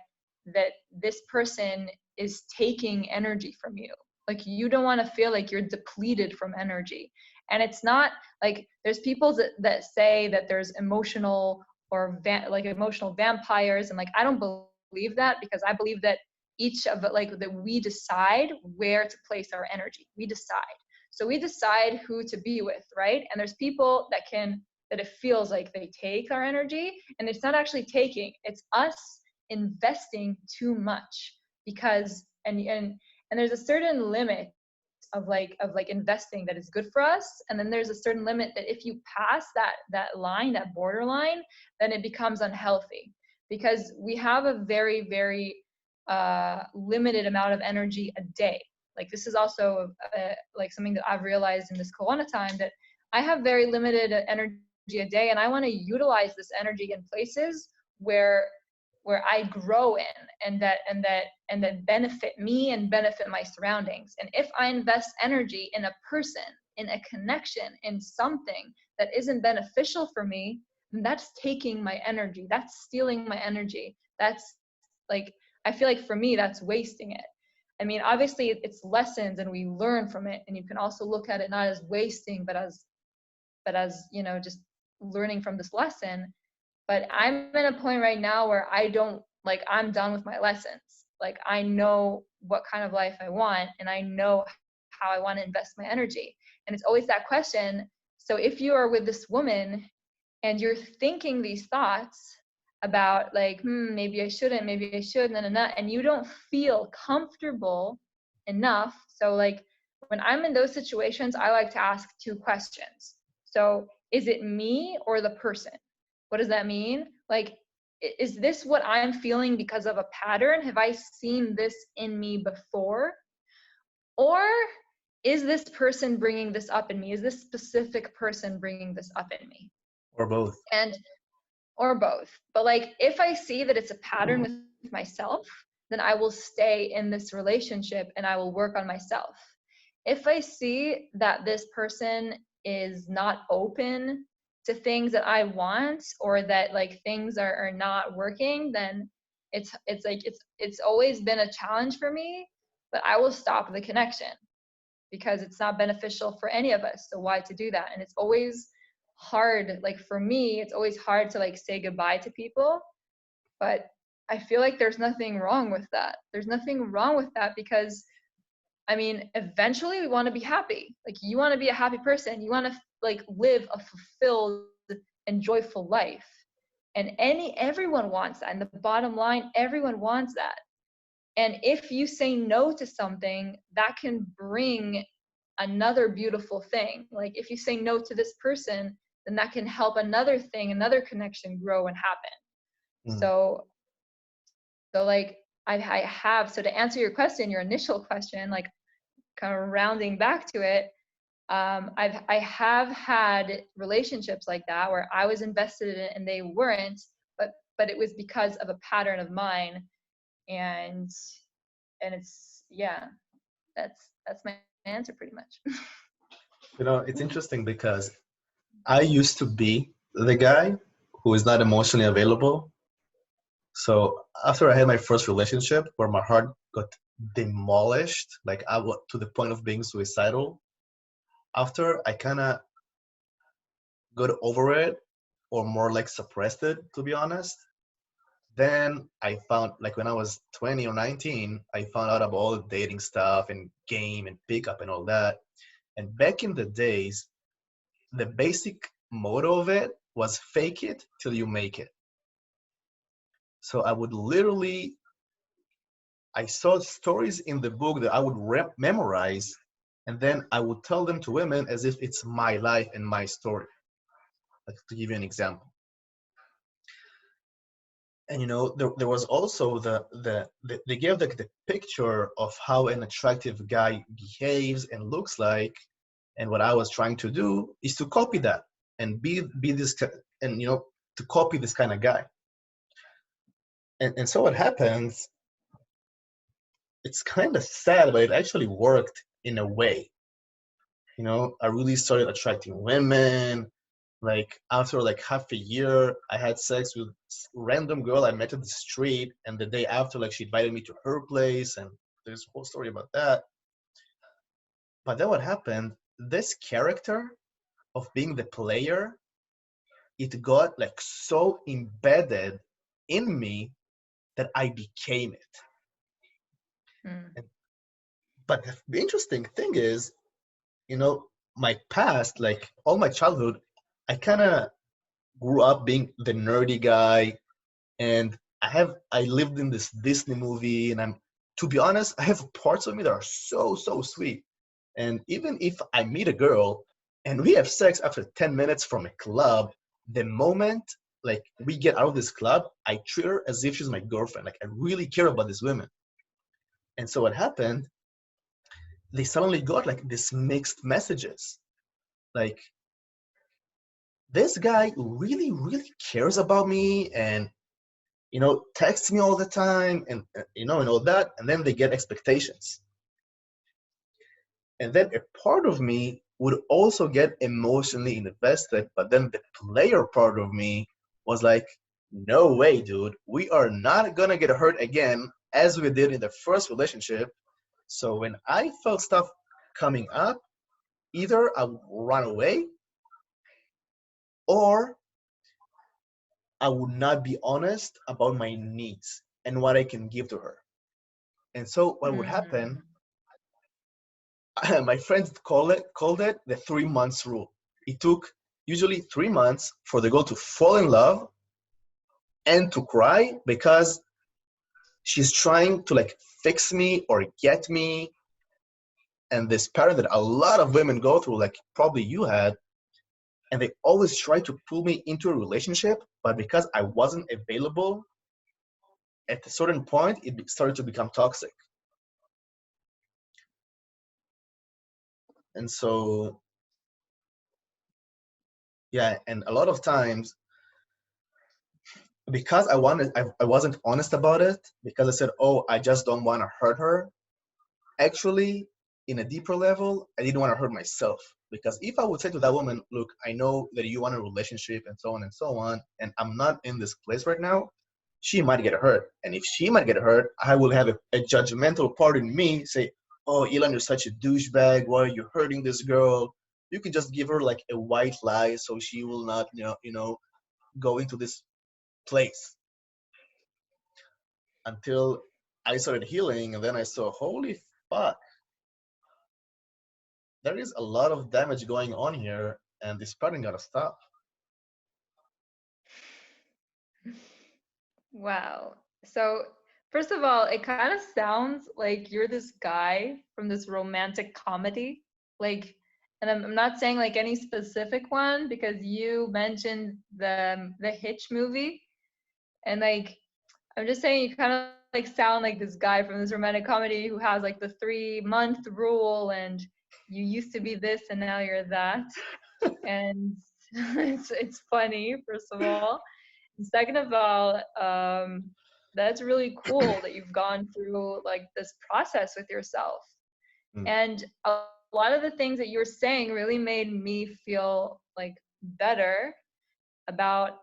this person is taking energy from you. Like you don't want to feel like you're depleted from energy. And it's not like, there's people that say that there's emotional or like emotional vampires, and like I don't believe that, because I believe that each of it, like that we decide where to place our energy. We decide who to be with, right? And there's people that it feels like they take our energy, and it's not actually taking, it's us investing too much. Because and there's a certain limit of investing that is good for us, and then there's a certain limit that if you pass that line, that borderline, then it becomes unhealthy, because we have a very, very limited amount of energy a day. Like this is also like something that I've realized in this Corona time, that I have very limited energy a day, and I want to utilize this energy in places where I grow in, and that benefit me and benefit my surroundings. And if I invest energy in a person, in a connection, in something that isn't beneficial for me, then that's taking my energy. That's stealing my energy. That's like, I feel like for me, that's wasting it. I mean, obviously it's lessons and we learn from it. And you can also look at it not as wasting, but as just learning from this lesson. But I'm at a point right now where I'm done with my lessons. Like I know what kind of life I want, and I know how I want to invest my energy. And it's always that question. So if you are with this woman and you're thinking these thoughts about like, maybe I shouldn't, maybe I should, and you don't feel comfortable enough. So like when I'm in those situations, I like to ask two questions. So is it me or the person? What does that mean? Like, is this what I'm feeling because of a pattern? Have I seen this in me before? Or is this person bringing this up in me? Is this specific person bringing this up in me? Or both. Or both. But like, if I see that it's a pattern with myself, then I will stay in this relationship and I will work on myself. If I see that this person is not open to things that I want, or that like things are not working, then it's always been a challenge for me, but I will stop the connection because it's not beneficial for any of us. So why to do that? And it's always hard. Like for me, it's always hard to like say goodbye to people, but I feel like there's nothing wrong with that. There's nothing wrong with that, because I mean, eventually we want to be happy. Like you want to be a happy person. You want to like live a fulfilled and joyful life. And everyone wants that. And the bottom line, everyone wants that. And if you say no to something, that can bring another beautiful thing. Like if you say no to this person, then that can help another thing, another connection grow and happen. So like I have, so to answer your question, your initial question, like kind of rounding back to it, I have had relationships like that where I was invested in it and they weren't, but it was because of a pattern of mine. And it's, yeah, that's my answer pretty much. It's interesting because I used to be the guy who is not emotionally available. So after I had my first relationship where my heart got demolished, like I was to the point of being suicidal, after I kind of got over it, or more like suppressed it, to be honest, then I found, like when I was 20 or 19, I found out about all the dating stuff and game and pickup and all that. And back in the days, the basic motto of it was fake it till you make it. So I would literally, I saw stories in the book that I would memorize, and then I would tell them to women as if it's my life and my story. Like, to give you an example. And there was also they gave the picture of how an attractive guy behaves and looks like, and what I was trying to do is to copy that and be this and to copy this kind of guy. And so what happens, it's kind of sad, but it actually worked in a way. I really started attracting women. Like after like half a year, I had sex with random girl I met at the street, and the day after, like she invited me to her place, and there's a whole story about that. But then what happened? This character of being the player, it got like so embedded in me that I became it. Mm. But the interesting thing is, my past, like all my childhood, I kind of grew up being the nerdy guy, and I lived in this Disney movie, and to be honest, I have parts of me that are so sweet. And even if I meet a girl and we have sex after 10 minutes from a club, the moment like we get out of this club, I treat her as if she's my girlfriend. Like I really care about these women. And so what happened, they suddenly got like this mixed messages. Like this guy really cares about me, and texts me all the time, and and all that. And then they get expectations, and then a part of me would also get emotionally invested, but then the player part of me was like, no way, dude, we are not gonna get hurt again as we did in the first relationship. So when I felt stuff coming up, either I would run away, or I would not be honest about my needs and what I can give to her. And so what would happen, Mm. my friends called it the 3 months rule. It took usually 3 months for the girl to fall in love and to cry because she's trying to like fix me or get me. And this pattern that a lot of women go through, like probably you had, and they always try to pull me into a relationship, but because I wasn't available at a certain point, it started to become toxic. And so, yeah, and a lot of times, because I wasn't honest about it, because I said, oh, I just don't want to hurt her. Actually, in a deeper level, I didn't want to hurt myself. Because if I would say to that woman, look, I know that you want a relationship and so on, and I'm not in this place right now, she might get hurt. And if she might get hurt, I will have a judgmental part in me say, oh, Elon, you're such a douchebag. Why are you hurting this girl? You can just give her like a white lie so she will not, go into this place until I started healing. And then I saw, holy fuck, there is a lot of damage going on here, and this pattern gotta stop. Wow. So, first of all, it kind of sounds like you're this guy from this romantic comedy. Like, and I'm not saying like any specific one because you mentioned the Hitch movie, and like I'm just saying you kind of like sound like this guy from this romantic comedy who has like the 3 month rule, and you used to be this and now you're that, and it's funny first of all. Second of all, that's really cool that you've gone through like this process with yourself. Mm. And a lot of the things that you were saying really made me feel like better about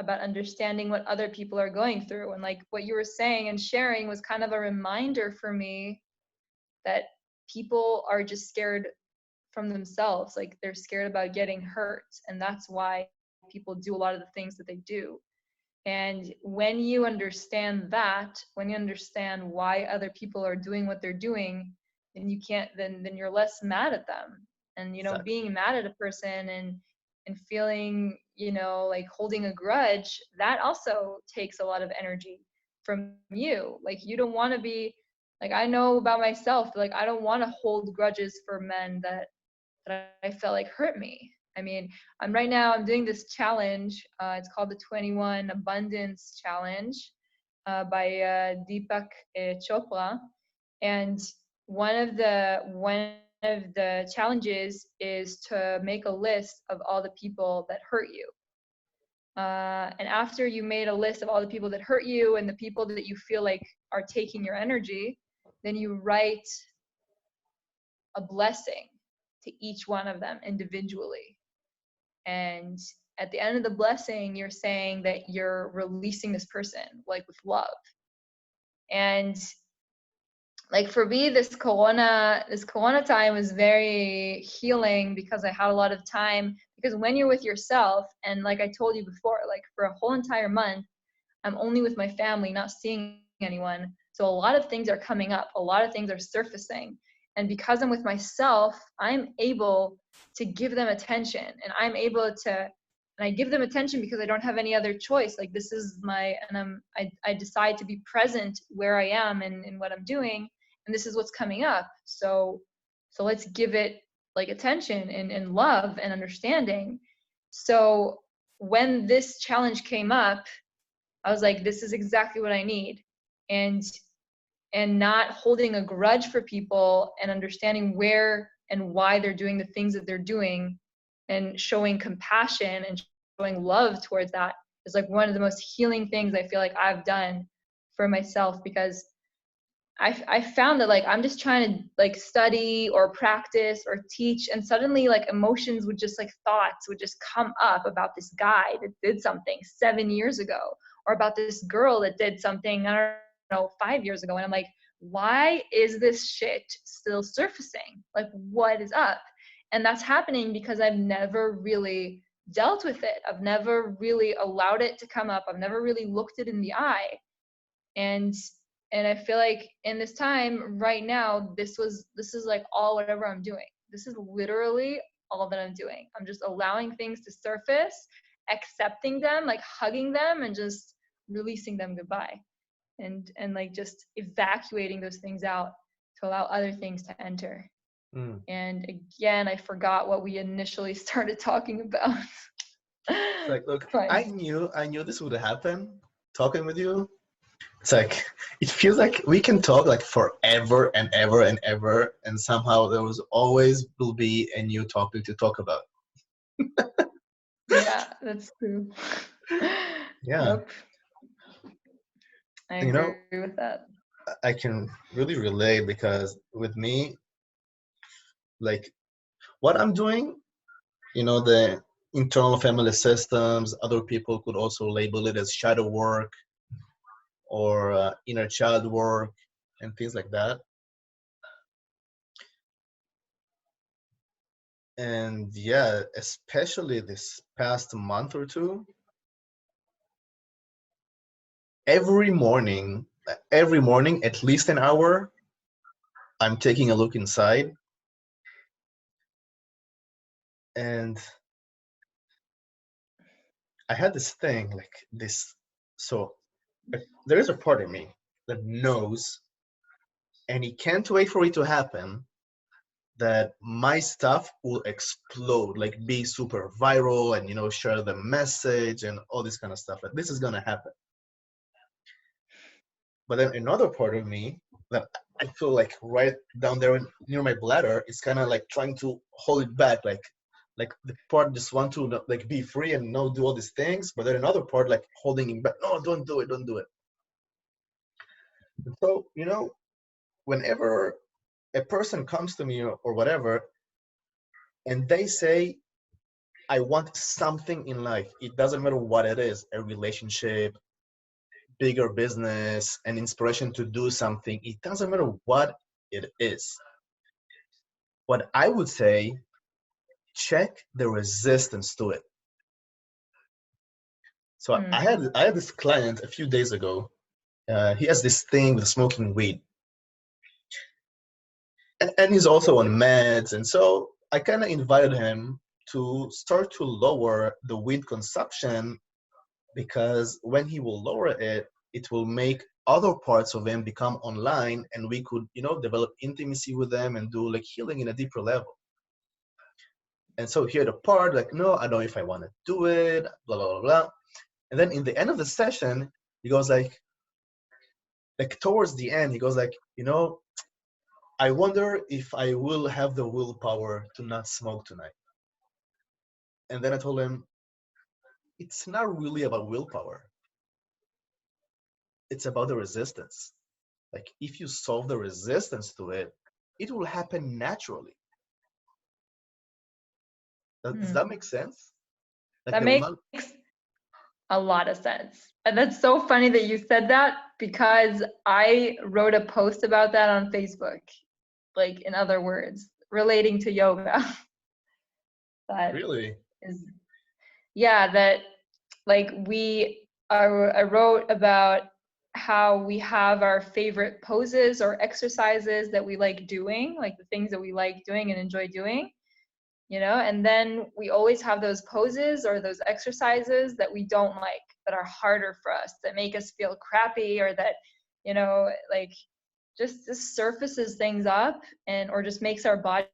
understanding what other people are going through. And like what you were saying and sharing was kind of a reminder for me that people are just scared from themselves. Like they're scared about getting hurt. And that's why people do a lot of the things that they do. And when you understand that, when you understand why other people are doing what they're doing, then you can't, then you're less mad at them. And, you know, Exactly. being mad at a person and feeling, you know, like holding a grudge, that also takes a lot of energy from you. Like, you don't want to be, like, I know about myself, like, I don't want to hold grudges for men that I felt like hurt me. I mean, I'm doing this challenge. It's called the 21 Abundance Challenge by Deepak Chopra, and one of the challenges is to make a list of all the people that hurt you. And after you made a list of all the people that hurt you and the people that you feel like are taking your energy, then you write a blessing to each one of them individually. And at the end of the blessing, you're saying that you're releasing this person, like with love. And like for me, this corona time was very healing because I had a lot of time. Because when you're with yourself, and like I told you before, like for a whole entire month, I'm only with my family, not seeing anyone. So a lot of things are coming up, a lot of things are surfacing. And because I'm with myself, I'm able to give them attention, and I give them attention because I don't have any other choice. Like, this is I decide to be present where I am and in what I'm doing, and this is what's coming up. So let's give it like attention and love and understanding. So when this challenge came up, I was like, this is exactly what I need. And not holding a grudge for people and understanding where and why they're doing the things that they're doing, and showing compassion and showing love towards that is like one of the most healing things I feel like I've done for myself. Because I found that like I'm just trying to like study or practice or teach, and suddenly like emotions would just like thoughts would just come up about this guy that did something 7 years ago, or about this girl that did something, I don't know, 5 years ago. And I'm like, why is this shit still surfacing? Like, what is up? And that's happening because I've never really dealt with it. I've never really allowed it to come up. I've never really looked it in the eye. and and I feel like in this time right now, this is like all whatever I'm doing. This is literally all that I'm doing. I'm just allowing things to surface, accepting them, like hugging them, and just releasing them goodbye, and like just evacuating those things out to allow other things to enter. Mm. And again, I forgot what we initially started talking about. It's like, look, Fine. I knew this would happen. Talking with you, it's like it feels like we can talk like forever and ever and ever, and somehow there was always will be a new topic to talk about. Yeah, that's true. Yeah, Yep, I you agree know, with that. I can really relate because with me, like what I'm doing, the internal family systems, other people could also label it as shadow work or inner child work and things like that. And yeah, especially this past month or two, every morning, at least an hour, I'm taking a look inside. And I had this thing like this. So there is a part of me that knows, and it can't wait for it to happen, that my stuff will explode, like be super viral and share the message and all this kind of stuff. Like this is gonna happen. But then another part of me that I feel like right down there near my bladder is kind of like trying to hold it back, like the part just want to like be free and do all these things, but then another part like holding it back. No, don't do it, don't do it. And so whenever a person comes to me or whatever, and they say, I want something in life. It doesn't matter what it is, a relationship, bigger business, an inspiration to do something. It doesn't matter what it is. What I would say, check the resistance to it. So I had this client a few days ago. He has this thing with smoking weed, and he's also on meds, and so I kind of invited him to start to lower the weed consumption, because when he will lower it, it will make other parts of him become online, and we could, develop intimacy with them and do like healing in a deeper level. And so he had a part like, no, I don't know if I want to do it, blah, blah, blah, blah. And then in the end of the session, he goes like towards the end, he goes like, I wonder if I will have the willpower to not smoke tonight. And then I told him, it's not really about willpower. It's about the resistance. Like if you solve the resistance to it, it will happen naturally. Does that make sense? Like That makes a lot of sense. And that's so funny that you said that, because I wrote a post about that on Facebook, like in other words, relating to yoga. That really? That like I wrote about how we have our favorite poses or exercises that we like doing, like the things that we like doing and enjoy doing. And then we always have those poses or those exercises that we don't like, that are harder for us, that make us feel crappy, or that, like just surfaces things up, or just makes our body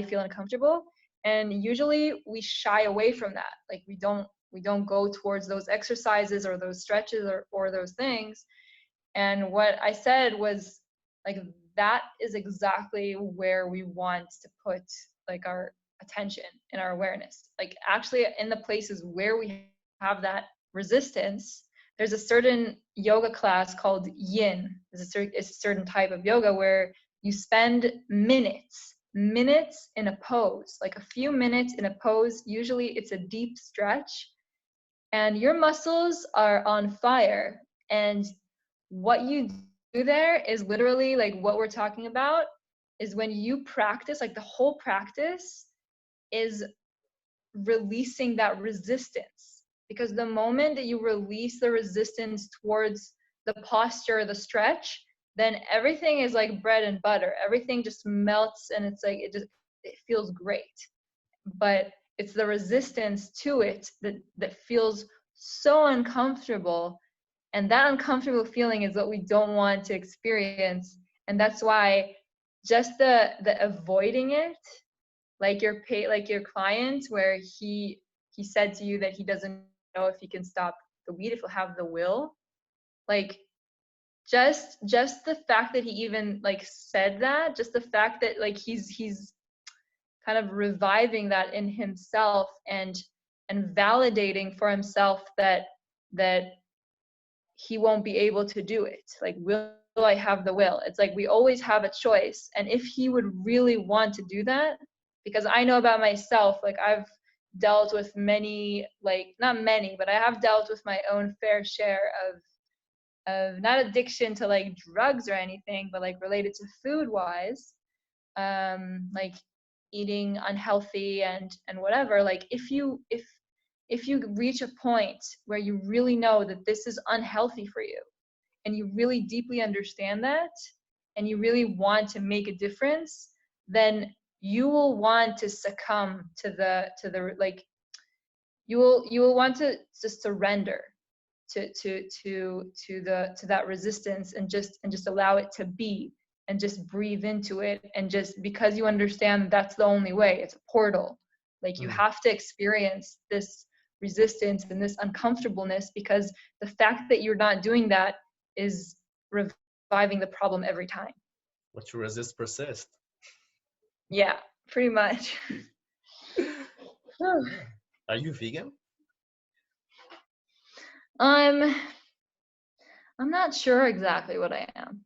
feel uncomfortable. And usually we shy away from that. Like we don't go towards those exercises or those stretches or those things. And what I said was like, that is exactly where we want to put like our attention and our awareness. Like actually in the places where we have that resistance. There's a certain yoga class called yin. It's a certain type of yoga where you spend minutes in a pose, like a few minutes in a pose. Usually it's a deep stretch and your muscles are on fire. And what you do there is literally like what we're talking about, is when you practice, like the whole practice is releasing that resistance. Because the moment that you release the resistance towards the posture, the stretch, then everything is like bread and butter. Everything just melts and it's like, it feels great. But it's the resistance to it that feels so uncomfortable. And that uncomfortable feeling is what we don't want to experience. And that's why just the avoiding it, like your client, where he said to you that he doesn't know if he can stop the weed, if he'll have the will, like just the fact that he even like said that, just the fact that like he's kind of reviving that in himself and validating for himself that he won't be able to do it. Like, will I have the will? It's like we always have a choice. And if he would really want to do that, because I know about myself, like I've dealt with many, like not many, but I have dealt with my own fair share of not addiction to like drugs or anything, but like related to food wise, like eating unhealthy and whatever. Like if you reach a point where you really know that this is unhealthy for you, and you really deeply understand that, and you really want to make a difference, then you will want to succumb to the like, you will want to just surrender to that resistance, and just allow it to be, and just breathe into it, and just because you understand that's the only way. It's a portal. Like you have to experience this resistance and this uncomfortableness, because the fact that you're not doing that is reviving the problem every time. What you resist persist. Yeah, pretty much. Are you vegan? I'm not sure exactly what I am.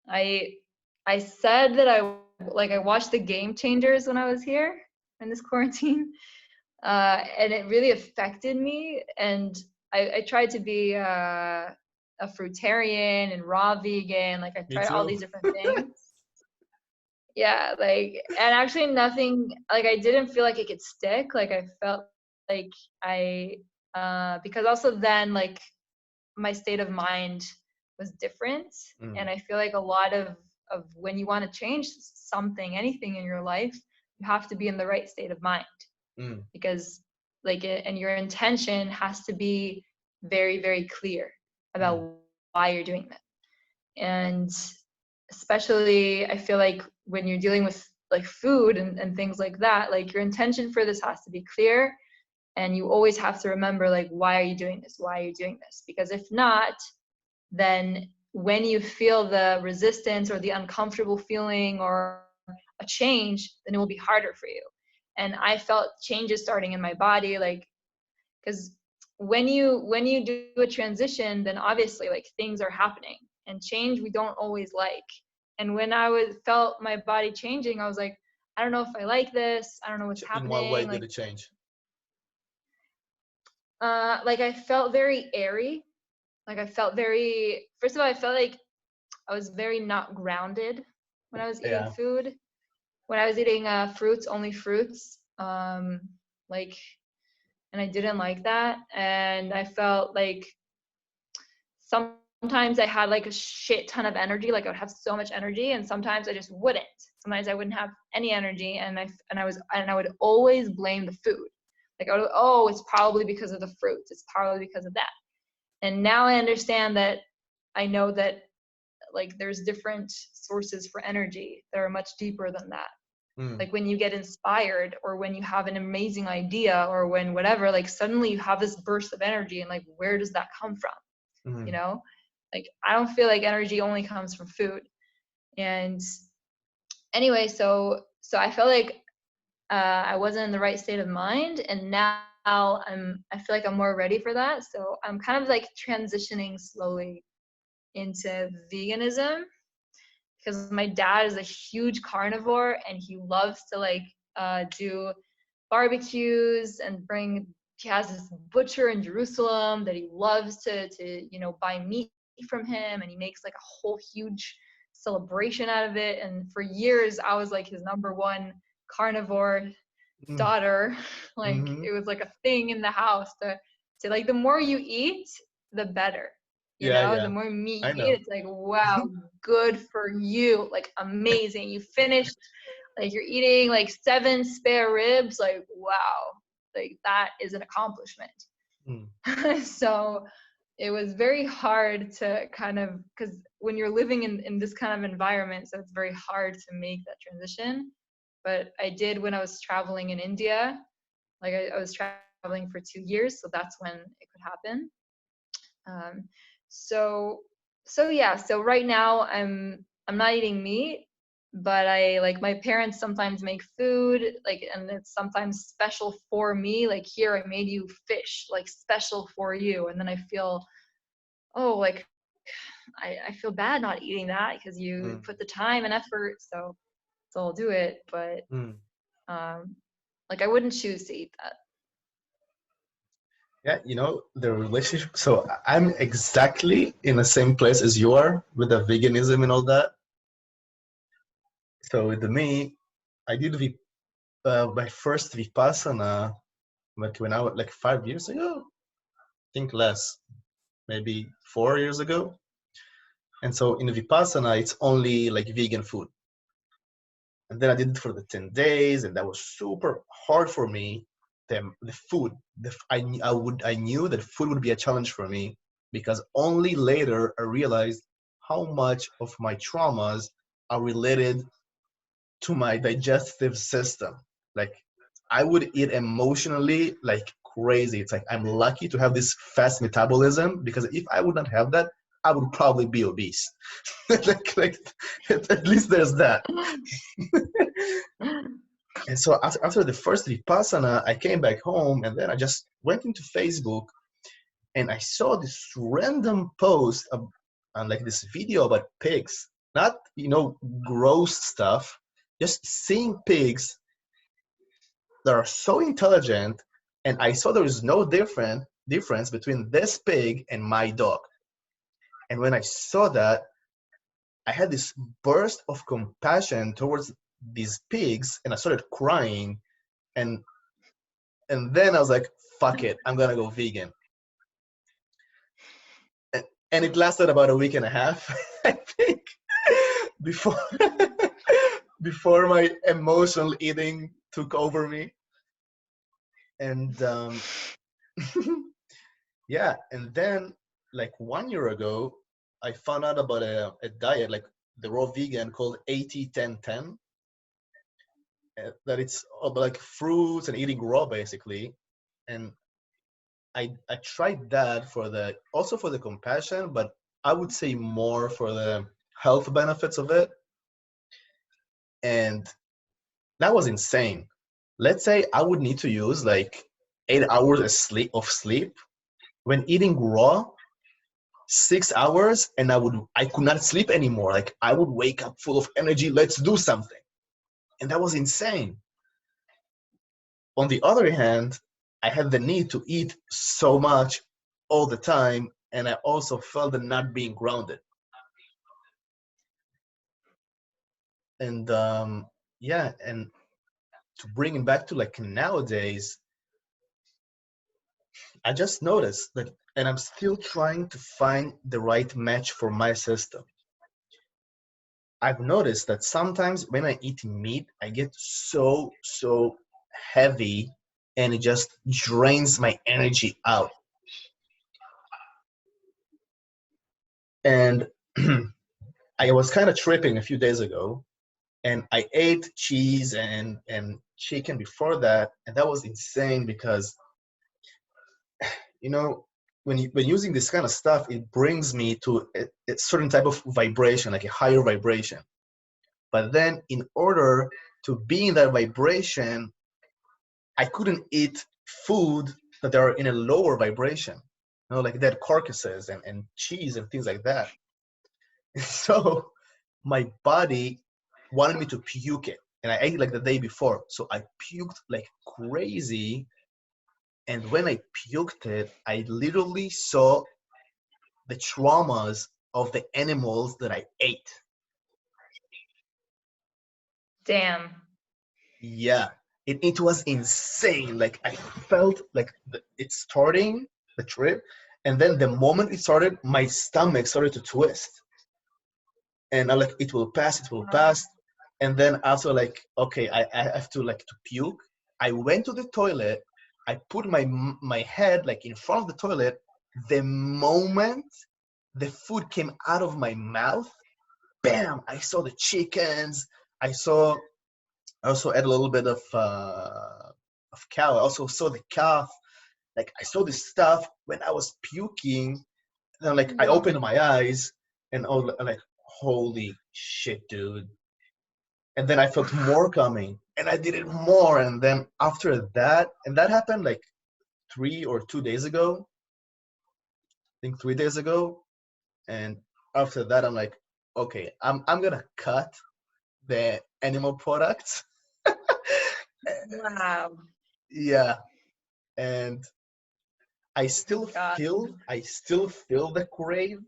I said that I watched the Game Changers when I was here in this quarantine, and it really affected me. And I tried to be a fruitarian and raw vegan. Like I Me tried all too. these different things. Yeah, like, and actually nothing, like I didn't feel like it could stick. Like I felt like I because also then like my state of mind was different, and I feel like a lot of when you want to change something, anything in your life, you have to be in the right state of mind, because like and your intention has to be very, very clear about why you're doing that. And especially I feel like when you're dealing with like food and things like that, like your intention for this has to be clear, and you always have to remember like, why are you doing this, why are you doing this? Because if not, then when you feel the resistance or the uncomfortable feeling or a change, then it will be harder for you. And I felt changes starting in my body, like, because when you do a transition, then obviously like things are happening, and change we don't always like. And when felt my body changing, I was like, I don't know if I like this, I don't know what's In what way happening. did Like it change? like I felt very airy. Like I felt very, first of all, I felt like I was very not grounded when I was eating Yeah. food. When I was eating fruits, only fruits, like, and I didn't like that. And I felt like sometimes I had like a shit ton of energy, like I would have so much energy, and sometimes I just wouldn't. Sometimes I wouldn't have any energy, and I would always blame the food. Like, oh, it's probably because of the fruits. It's probably because of that. And now I understand that, I know that like there's different sources for energy that are much deeper than that. Like when you get inspired, or when you have an amazing idea, or when whatever, like suddenly you have this burst of energy, and like, where does that come from? You know, like I don't feel like energy only comes from food. And anyway, so I felt like I wasn't in the right state of mind, and now I feel like I'm more ready for that. So I'm kind of like transitioning slowly into veganism, because my dad is a huge carnivore, and he loves to like do barbecues and he has this butcher in Jerusalem that he loves to buy meat from him, and he makes like a whole huge celebration out of it. And for years I was like his number one carnivore daughter. Like it was like a thing in the house to like, the more you eat, the better. Yeah, The yeah. more meat I you eat, know. it's like, wow, good for you. Like amazing. You finished, like you're eating like 7 spare ribs. Like, wow, like that is an accomplishment. So it was very hard to kind of, because when you're living in this kind of environment, so it's very hard to make that transition. But I did when I was traveling in India. Like I was traveling for 2 years, so that's when it could happen. Um, so yeah. So right now I'm not eating meat, but I like, my parents sometimes make food, like, and it's sometimes special for me. Like, here, I made you fish, like special for you, and then I feel, oh, like I feel bad not eating that because you put the time and effort. So I'll do it, but like I wouldn't choose to eat that. Yeah, the relationship. So I'm exactly in the same place as you are with the veganism and all that. So with me, I did my first Vipassana, like when I was like 5 years ago, I think less, maybe 4 years ago. And so in Vipassana, it's only like vegan food. And then I did it for the 10 days, and that was super hard for me. The food, I knew that food would be a challenge for me, because only later I realized how much of my traumas are related to my digestive system. Like, I would eat emotionally like crazy. It's like I'm lucky to have this fast metabolism, because if I would not have that, I would probably be obese. like, at least there's that. And so after the first Vipassana, I came back home, and then I just went into Facebook, and I saw this random post on like this video about pigs. Not, gross stuff, just seeing pigs that are so intelligent. And I saw there is no difference between this pig and my dog. And when I saw that, I had this burst of compassion towards these pigs, and I started crying. And then I was like, fuck it, I'm gonna go vegan. And it lasted about a week and a half, I think, before before my emotional eating took over me. And yeah, and then like 1 year ago, I found out about a diet, like the raw vegan, called 80-10-10. That it's about like fruits and eating raw basically. And I tried that for the also for the compassion, but I would say more for the health benefits of it. And that was insane. Let's say I would need to use like 8 hours of sleep when eating raw, 6 hours, and I could not sleep anymore. Like I would wake up full of energy. Let's do something, and that was insane. On the other hand, I had the need to eat so much all the time, and I also felt the not being grounded. And yeah, and to bring it back to like nowadays, I just noticed that, and I'm still trying to find the right match for my system. I've noticed that sometimes when I eat meat, I get so heavy and it just drains my energy out. And I was kind of tripping a few days ago and I ate cheese and chicken before that. And that was insane because, you know, when using this kind of stuff, it brings me to a certain type of vibration, like a higher vibration. But then in order to be in that vibration, I couldn't eat food that are in a lower vibration, like dead carcasses and cheese and things like that. So my body wanted me to puke it. And I ate like the day before. So I puked like crazy. And when I puked it, I literally saw the traumas of the animals that I ate. Damn. Yeah, it was insane. Like I felt like it's starting the trip, and then the moment it started, my stomach started to twist, and I'm like, it will pass, and then after like, okay, I have to like to puke. I went to the toilet. I put my head like in front of the toilet. The moment the food came out of my mouth, bam! I saw the chickens. I saw I also had a little bit of cow. I also saw the calf. Like I saw this stuff when I was puking. And then like I Whoa. opened my eyes and I'm like, holy shit, dude. And then I felt more coming and I did it more. And then after that, and that happened like 3 or 2 days ago. I think 3 days ago. And after that, I'm like, okay, I'm gonna cut the animal products. Wow. Yeah. And I still God. feel the crave.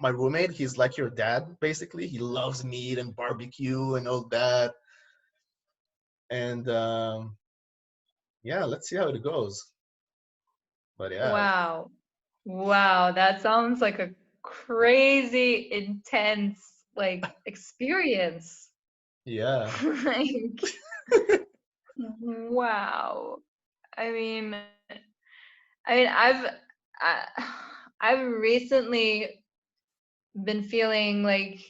My roommate, he's like your dad, basically. He loves meat and barbecue and all that. And yeah, let's see how it goes. But yeah, Wow. Wow. That sounds like a crazy intense like experience. yeah, Like, wow. I mean, I, I've recently been feeling like,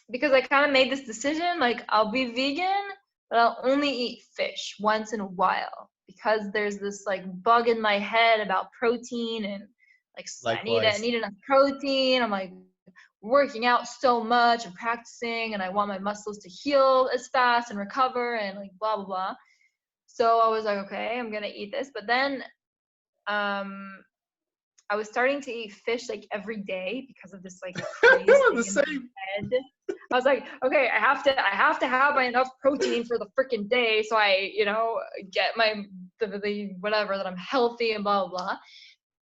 because I kind of made this decision, like I'll be vegan, but I'll only eat fish once in a while because there's this like bug in my head about protein and like I likewise. need enough protein. I'm like working out so much and practicing, and I want my muscles to heal as fast and recover and like blah blah blah. So I was like, okay, I'm gonna eat this, but then um I was starting to eat fish like every day because of this like craze The thing in my same. head. I was like, okay, I have to have my enough protein for the freaking day, so I, get my the whatever that I'm healthy and blah blah blah.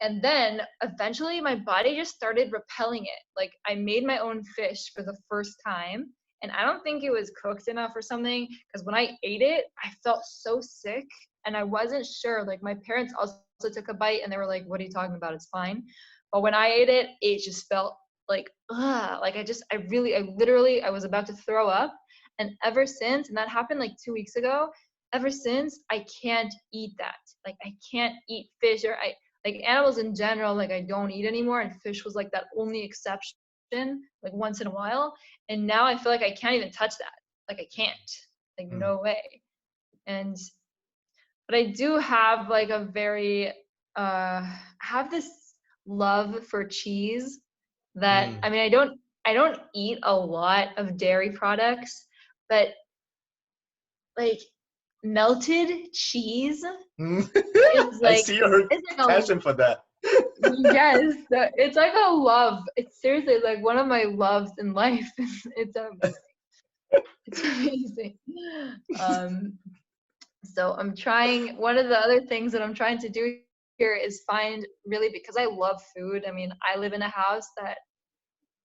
And then eventually my body just started repelling it. Like I made my own fish for the first time, And I don't think it was cooked enough or something, because when I ate it, I felt so sick and I wasn't sure. Like my parents also took a bite and they were like, what are you talking about? It's fine. But when I ate it, it just felt like, ugh, like I was about to throw up. And ever since, and that happened like 2 weeks ago, ever since I can't eat that. Like I can't eat fish, or I like animals in general, like I don't eat anymore. And fish was like that only exception, like once in a while. And now I feel like I can't even touch that. Like I can't, like Mm. no way. And, but I do have like a very, have this love for cheese that, Mm. I mean, I don't eat a lot of dairy products, but like melted cheese Mm. is I like, see your it's like a, passion for that. yes, it's like a love. It's seriously like one of my loves in life. It's amazing. Um, so I'm trying, one of the other things that I'm trying to do here is find, really, because I love food. I mean, I live in a house that,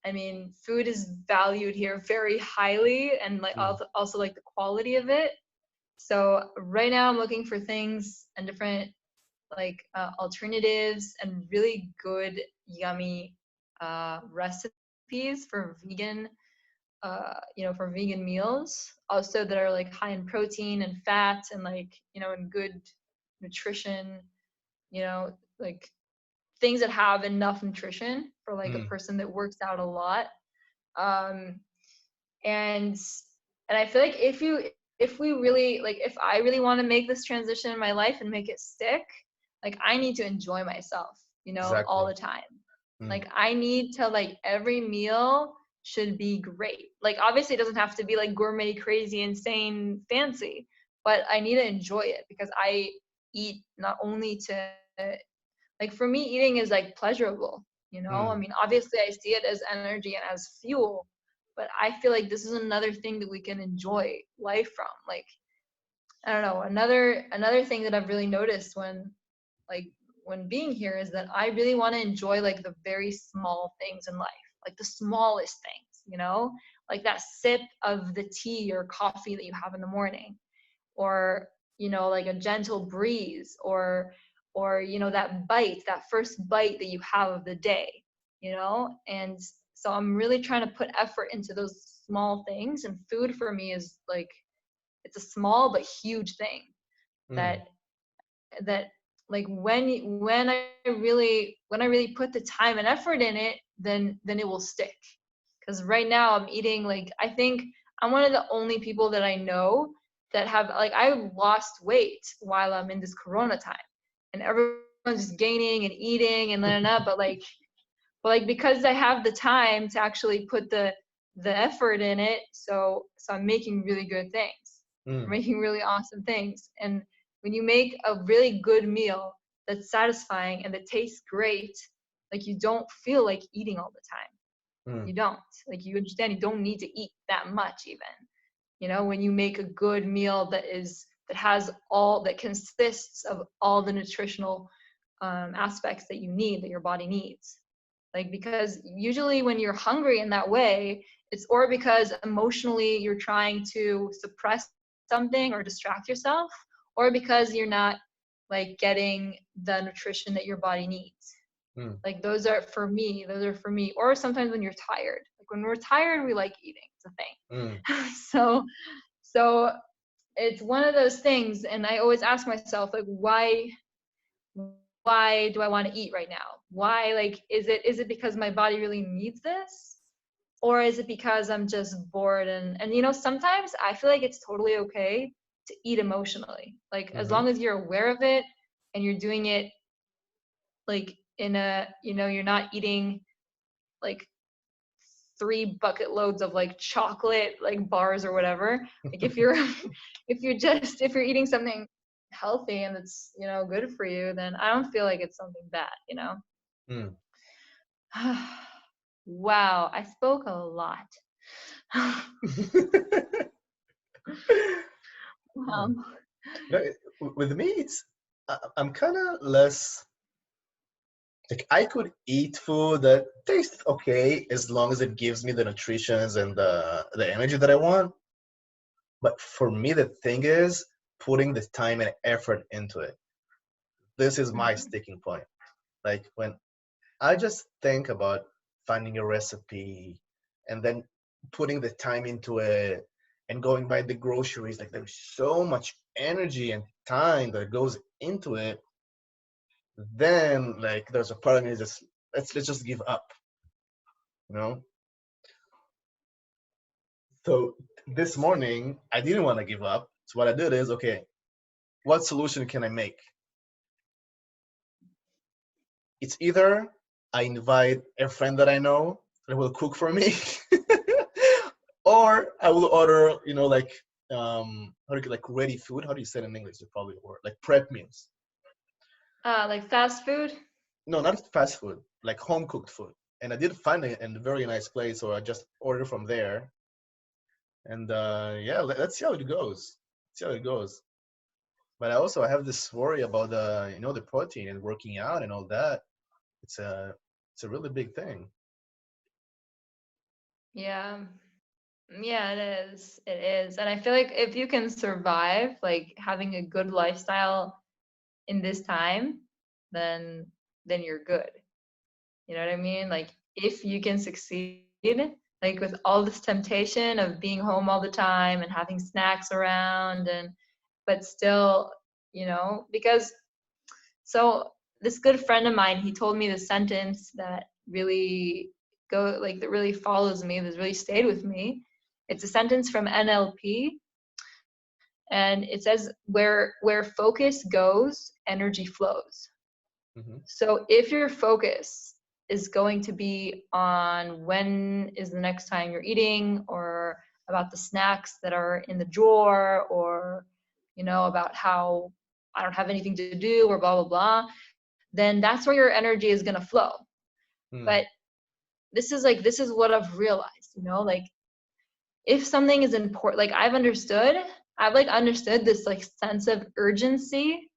I mean, food is valued here very highly, and like Mm. also like the quality of it. So right now I'm looking for things and different like alternatives and really good, yummy recipes for vegan, for vegan meals. Also that are like high in protein and fat and like, and good nutrition, like things that have enough nutrition for like a Mm. person that works out a lot. Um, and and I feel like if we really like, if I really want to make this transition in my life and make it stick, like I need to enjoy myself, all Exactly. the time. Mm. Like I need to, like, every meal should be great. Like obviously it doesn't have to be like gourmet, crazy, insane, fancy, but I need to enjoy it because I eat not only to, like, for me eating is like pleasurable, I Mm. mean, obviously I see it as energy and as fuel, but I feel like this is another thing that we can enjoy life from. Like, I don't know, another thing that I've really noticed like when being here is that I really want to enjoy like the very small things in life, like the smallest things, like that sip of the tea or coffee that you have in the morning, or like a gentle breeze, or that first bite that you have of the day, and so I'm really trying to put effort into those small things, and food for me is like, it's a small but huge thing Mm. that that like when I really put the time and effort in it, then it will stick. Because right now I'm eating, like, I think I'm one of the only people that I know that have, like, I lost weight while I'm in this corona time, and everyone's just gaining and eating and but because I have the time to actually put the effort in it, so I'm making really good things. I'm Mm. making really awesome things. And when you make a really good meal that's satisfying and that tastes great, like, you don't feel like eating all the time. Mm. You don't. Like, you understand you don't need to eat that much even. When you make a good meal that consists of all the nutritional aspects that you need, that your body needs. Like, because usually when you're hungry in that way, it's or because emotionally you're trying to suppress something or distract yourself, or because you're not, like, getting the nutrition that your body needs. Mm. Like, those are for me. Or sometimes when you're tired. Like, when we're tired, we like eating. It's a Mm. thing. So it's one of those things, and I always ask myself, like, why do I want to eat right now? Why, like, is it because my body really needs this? Or is it because I'm just bored? And sometimes I feel like it's totally okay to eat emotionally. Like, as Mm-hmm. long as you're aware of it and you're doing it, like, in a, you're not eating like 3 bucket loads of like chocolate, like, bars or whatever. Like, if you're if you're eating something healthy and it's, good for you, then I don't feel like it's something bad. Mm. Wow, I spoke a lot. Mm. Wow. With me, I'm kind of less Like I could eat food that tastes okay as long as it gives me the nutritions and the energy that I want. But for me, the thing is putting the time and effort into it. This is my Mhm. sticking point. Like when I just think about finding a recipe and then putting the time into it and going by the groceries, like there's so much energy and time that goes into it. Then like there's a part of me just let's just give up, you know? So this morning I didn't want to give up. So what I did is okay, what solution can I make? It's either I invite a friend that I know that will cook for me, or I will order, like how do you like ready food? How do you say it in English? It's probably a word like prep meals. Like fast food. No, not fast food, like home cooked food. And I did find it in a very nice place, so I just order from there. And yeah, let's see how it goes. See how it goes. But I also have this worry about the protein and working out and all that. It's a really big thing. Yeah. Yeah, it is. It is. And I feel like if you can survive like having a good lifestyle in this time, then you're good. You know what I mean? Like if you can succeed, like with all this temptation of being home all the time and having snacks around and but still, because so this good friend of mine, he told me the sentence that really that really follows me, that really stayed with me. It's a sentence from NLP, and it says where focus goes, energy flows. Hmm. So if your focus is going to be on when is the next time you're eating, or about the snacks that are in the drawer, or about how I don't have anything to do, or blah blah blah, then that's where your energy is going to flow. Hmm. But this is what I've realized, like if something is important, like I've like understood this like sense of urgency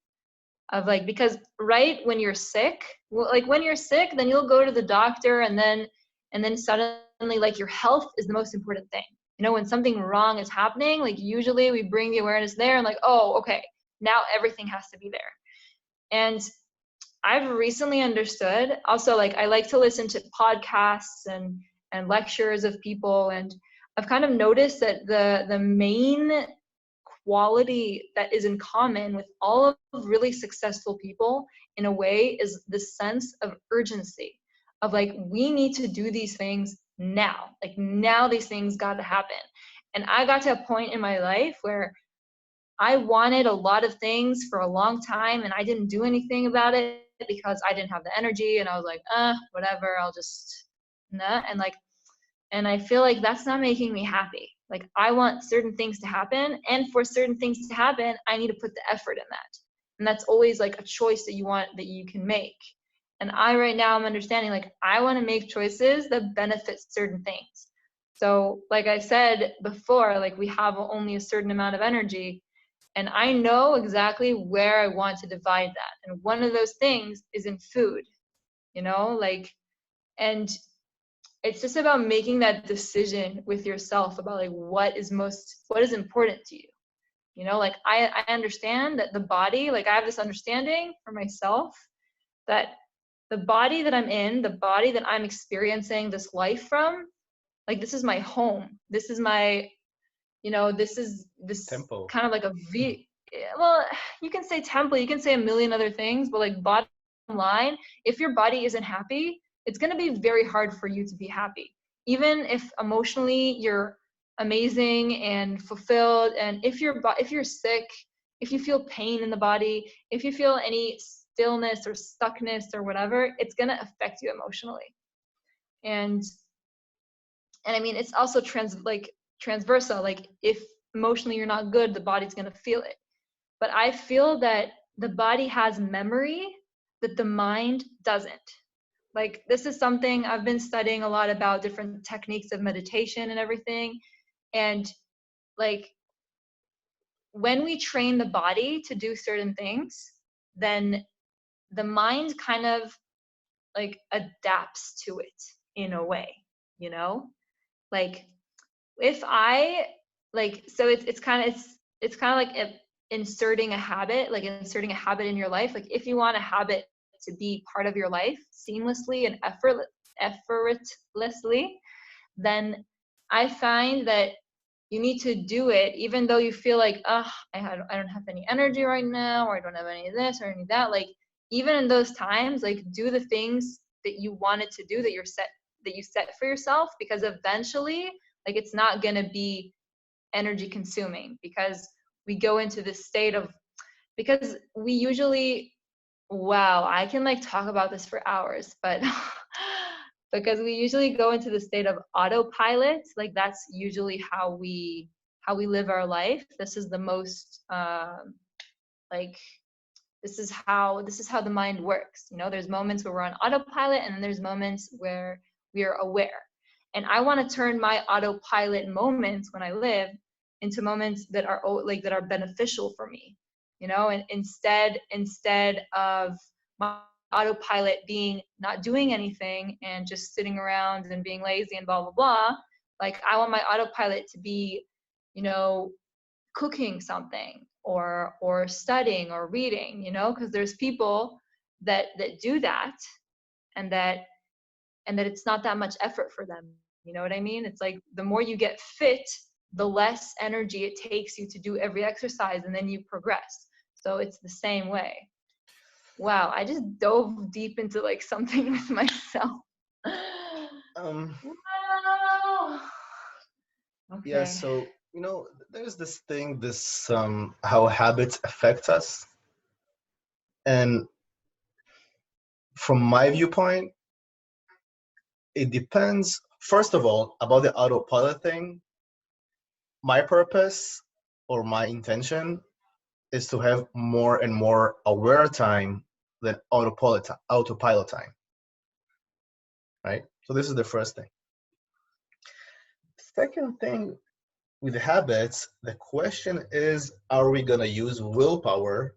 of like, because right when you're sick, well, like when you're sick, then you'll go to the doctor, and then suddenly like your health is the most important thing. When something wrong is happening, like usually we bring the awareness there and like, oh, okay, now everything has to be there. And I've recently understood also, like I like to listen to podcasts and lectures of people, and I've kind of noticed that the main quality that is in common with all of really successful people in a way is the sense of urgency of like, we need to do these things now, like now these things got to happen. And I got to a point in my life where I wanted a lot of things for a long time and I didn't do anything about it because I didn't have the energy, and I was like, whatever, I'll just nah. And I feel like that's not making me happy. Like I want certain things to happen, and for certain things to happen, I need to put the effort in that. And that's always like a choice that you can make. And I right now I'm understanding like I want to make choices that benefit certain things. So like I said before, like we have only a certain amount of energy, and I know exactly where I want to divide that. And one of those things is in food, like, and it's just about making that decision with yourself about like what is important to you. Like I understand that the body, like I have this understanding for myself that the body that I'm in, the body that I'm experiencing this life from, like this is my home. This is my, this is this Tempo. kind of like a well, you can say temple, you can say a million other things, but like bottom line, if your body isn't happy, it's going to be very hard for you to be happy. Even if emotionally you're amazing and fulfilled, and if you're sick, if you feel pain in the body, if you feel any stillness or stuckness or whatever, it's going to affect you emotionally. And I mean, it's also transversal. Like if emotionally you're not good, the body's going to feel it. But I feel that the body has memory that the mind doesn't. Like this is something I've been studying a lot about, different techniques of meditation and everything. And like when we train the body to do certain things, then the mind kind of like adapts to it in a way, you know? Like if I like, so it's kind of like inserting a habit, like inserting a habit in your life. Like if you want a habit to be part of your life seamlessly and effortlessly, then I find that you need to do it even though you feel like, oh, I don't have any energy right now, or I don't have any of this or any of that. Like even in those times, like do the things that you wanted to do, that you set for yourself, because eventually, like it's not going to be energy consuming, because we go into this state of, because we usually, wow, I can like talk about this for hours, but because we usually go into the state of autopilot, like that's usually how we live our life. This is the most like this is how the mind works. You know, there's moments where we're on autopilot, and then there's moments where we are aware. And I want to turn my autopilot moments when I live into moments that are like that are beneficial for me, you know, and instead of my autopilot being not doing anything and just sitting around and being lazy and blah blah blah. Like I want my autopilot to be, you know, cooking something or studying or reading, you know, because there's people that do that, and that it's not that much effort for them. You know what I mean? It's like the more you get fit, the less energy it takes you to do every exercise, and then you progress. So it's the same way. Wow, I just dove deep into like something with myself. Um, Wow. yeah, Okay. so there's this thing, this how habits affect us. And from my viewpoint, it depends, first of all, about the autopilot thing. My purpose or my intention is to have more and more aware time than autopilot time, right? So this is the first thing. Second thing, with habits, the question is, are we going to use willpower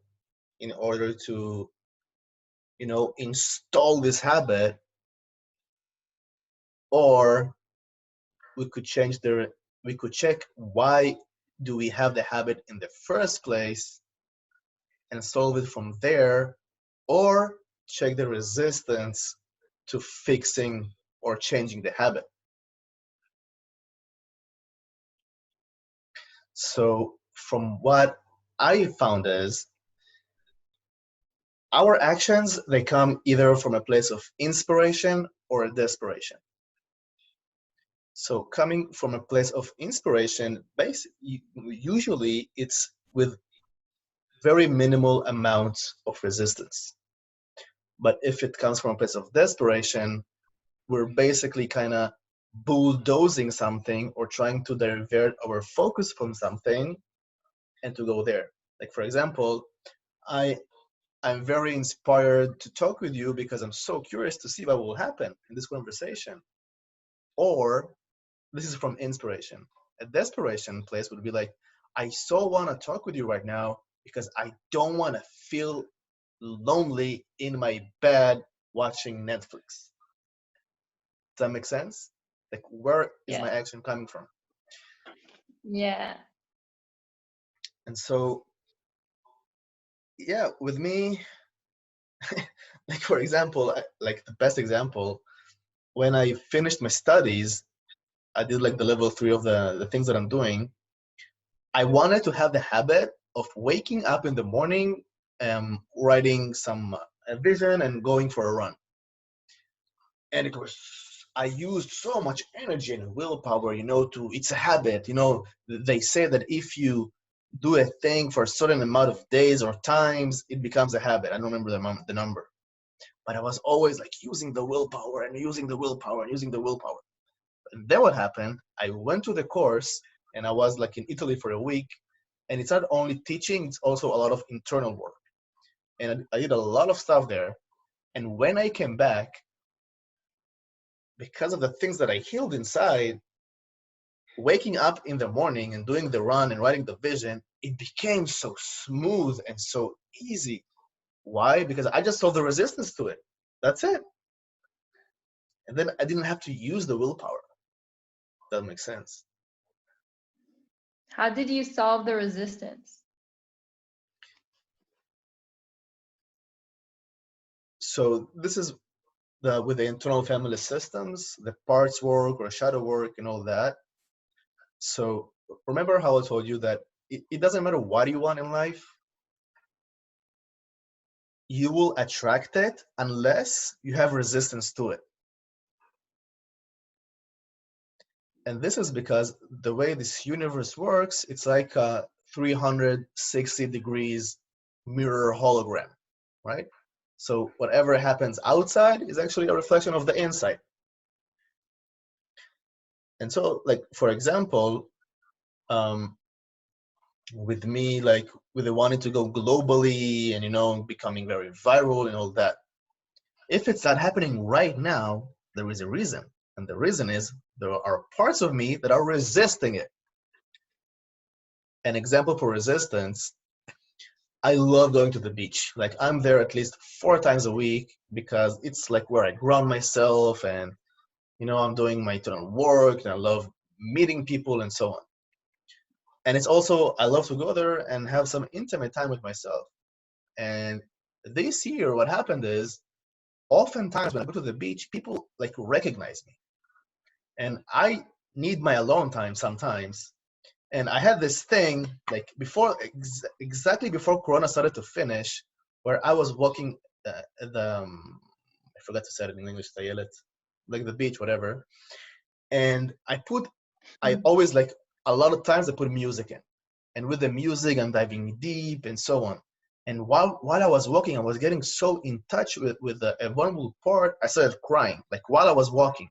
in order to, install this habit, or we could we could check why do we have the habit in the first place and solve it from there, or check the resistance to fixing or changing the habit. So from what I found is, our actions, they come either from a place of inspiration or desperation. So coming from a place of inspiration, usually it's with very minimal amounts of resistance. But if it comes from a place of desperation, we're basically kind of bulldozing something or trying to divert our focus from something and to go there. Like, for example, I'm very inspired to talk with you because I'm so curious to see what will happen in this conversation. Or this is from inspiration. A desperation place would be like, I so want to talk with you right now because I don't want to feel lonely in my bed watching Netflix. Does that make sense? Like, where is Yeah. my action coming from? Yeah. And so, yeah, with me, like, for example, like the best example, when I finished my studies, I did like the level 3 of the things that I'm doing. I wanted to have the habit of waking up in the morning, writing some vision and going for a run. And I used so much energy and willpower, it's a habit. They say that if you do a thing for a certain amount of days or times, it becomes a habit. I don't remember the number, but I was always like using the willpower and using the willpower and using the willpower. And then what happened? I went to the course and I was like in Italy for a week. And it's not only teaching, it's also a lot of internal work. And I did a lot of stuff there. And when I came back, because of the things that I healed inside, waking up in the morning and doing the run and writing the vision, it became so smooth and so easy. Why? Because I just saw the resistance to it. That's it. And then I didn't have to use the willpower. That makes sense. How did you solve the resistance? So this is with the internal family systems, the parts work or shadow work and all that. So remember how I told you that it doesn't matter what you want in life, you will attract it unless you have resistance to it. And this is because the way this universe works, it's like a 360 degrees mirror hologram, right? So whatever happens outside is actually a reflection of the inside. And so, like, for example, um, with me, like, with the wanting to go globally and, becoming very viral and all that, if it's not happening right now, there is a reason. And the reason is there are parts of me that are resisting it. An example for resistance, I love going to the beach. Like, I'm there at least 4 times a week because it's like where I ground myself and, I'm doing my internal work and I love meeting people and so on. And it's also, I love to go there and have some intimate time with myself. And this year, what happened is, oftentimes when I go to the beach, people like recognize me. And I need my alone time sometimes. And I had this thing like exactly before Corona started to finish, where I was walking the, I forgot to say it in English, like the beach, whatever. And I always like, a lot of times I put music in. And with the music, I'm diving deep and so on. And while I was walking, I was getting so in touch with a vulnerable part, I started crying, like while I was walking.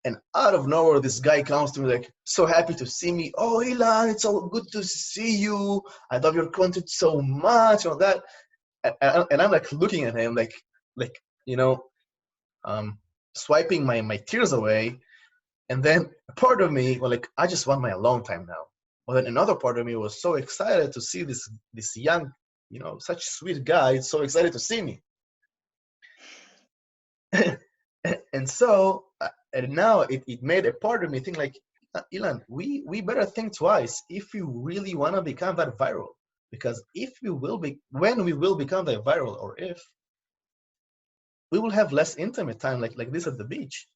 And out of nowhere, this guy comes to me like, so happy to see me. Oh, Ilan, it's so good to see you. I love your content so much, all that. And I'm like looking at him like you know, um, swiping my tears away. And then a part of me, well, like, I just want my alone time now. But then another part of me was so excited to see this young, such sweet guy, so excited to see me. And so, and now it made a part of me think like, Ilan, we better think twice if we really want to become that viral. Because when we will become that viral, or if we will have less intimate time like this at the beach,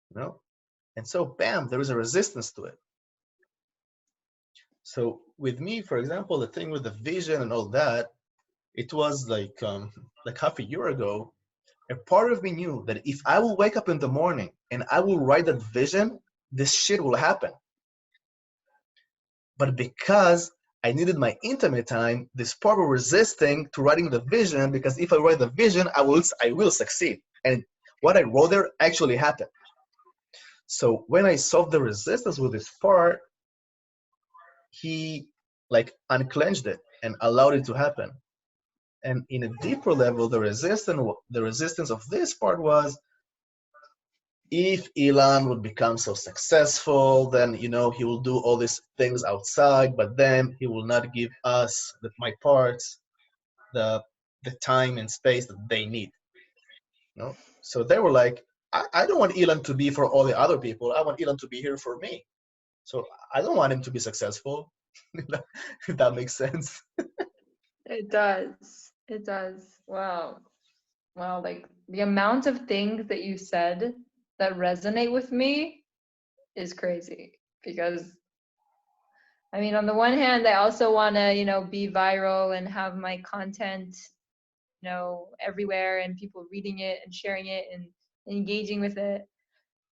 you know? And so, bam, there is a resistance to it. So with me, for example, the thing with the vision and all that, it was like half a year ago, a part of me knew that if I will wake up in the morning and I will write that vision, this shit will happen. But because I needed my intimate time, this part was resisting to writing the vision, because if I write the vision, I will succeed. And what I wrote there actually happened. So when I solved the resistance with this part, he like unclenched it and allowed it to happen. And in a deeper level, the resistance of this part was, if Elon would become so successful, then he will do all these things outside, but then he will not give us, my parts, the time and space that they need. So they were like, I don't want Elon to be for all the other people. I want Elon to be here for me. So I don't want him to be successful. If that makes sense. It does. It does. Wow. Wow. Like the amount of things that you said that resonate with me is crazy. Because, I mean, on the one hand, I also want to, be viral and have my content, everywhere and people reading it and sharing it and engaging with it.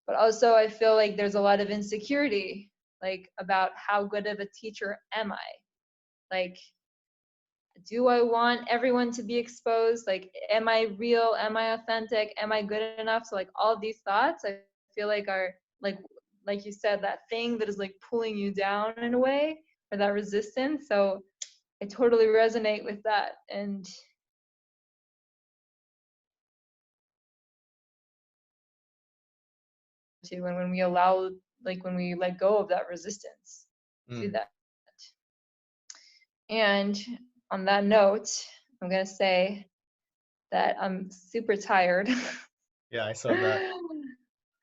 But also, I feel like there's a lot of insecurity, like about how good of a teacher am I? Like, do I want everyone to be exposed? Like, am I real? Am I authentic? Am I good enough? So like all of these thoughts, I feel like are like you said, that thing that is like pulling you down in a way, or that resistance. So I totally resonate with that. And to, and when we allow, like when we let go of that resistance to that. And on that note, I'm gonna say that I'm super tired. Yeah, I saw that.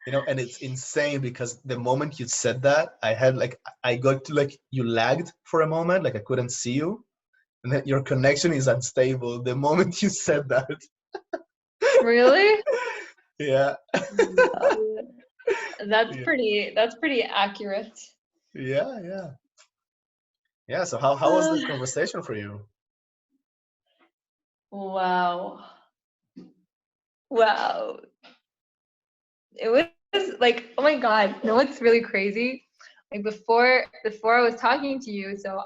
And it's insane because the moment you said that, I had like I got to like you lagged for a moment, like I couldn't see you, and then your connection is unstable the moment you said that. Really? Yeah. Wow. That's Yeah. pretty accurate. Yeah, yeah. Yeah, so how was this conversation for you? Wow. Wow. It was like, oh my God, you know what's really crazy? Like before I was talking to you, so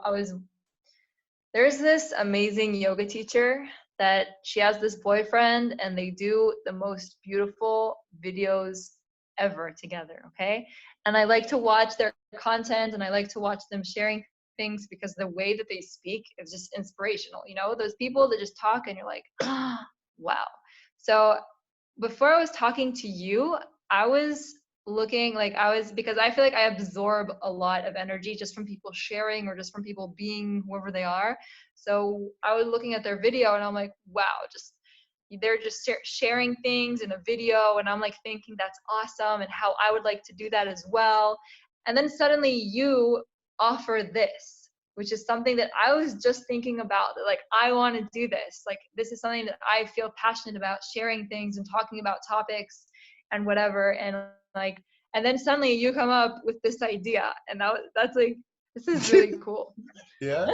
there's this amazing yoga teacher that she has this boyfriend and they do the most beautiful videos ever together, okay? And I like to watch their content and I like to watch them sharing things because the way that they speak is just inspirational, those people that just talk and you're like, wow. So before I was talking to you, I was looking like because I feel like I absorb a lot of energy just from people sharing or just from people being whoever they are. So I was looking at their video and I'm like, wow, they're just sharing things in a video and I'm like thinking that's awesome and how I would like to do that as well. And then suddenly you offer this, which is something that I was just thinking about, that like I want to do this. Like this is something that I feel passionate about, sharing things and talking about topics and whatever. And like, and then suddenly you come up with this idea and that's like, this is really cool. Yeah,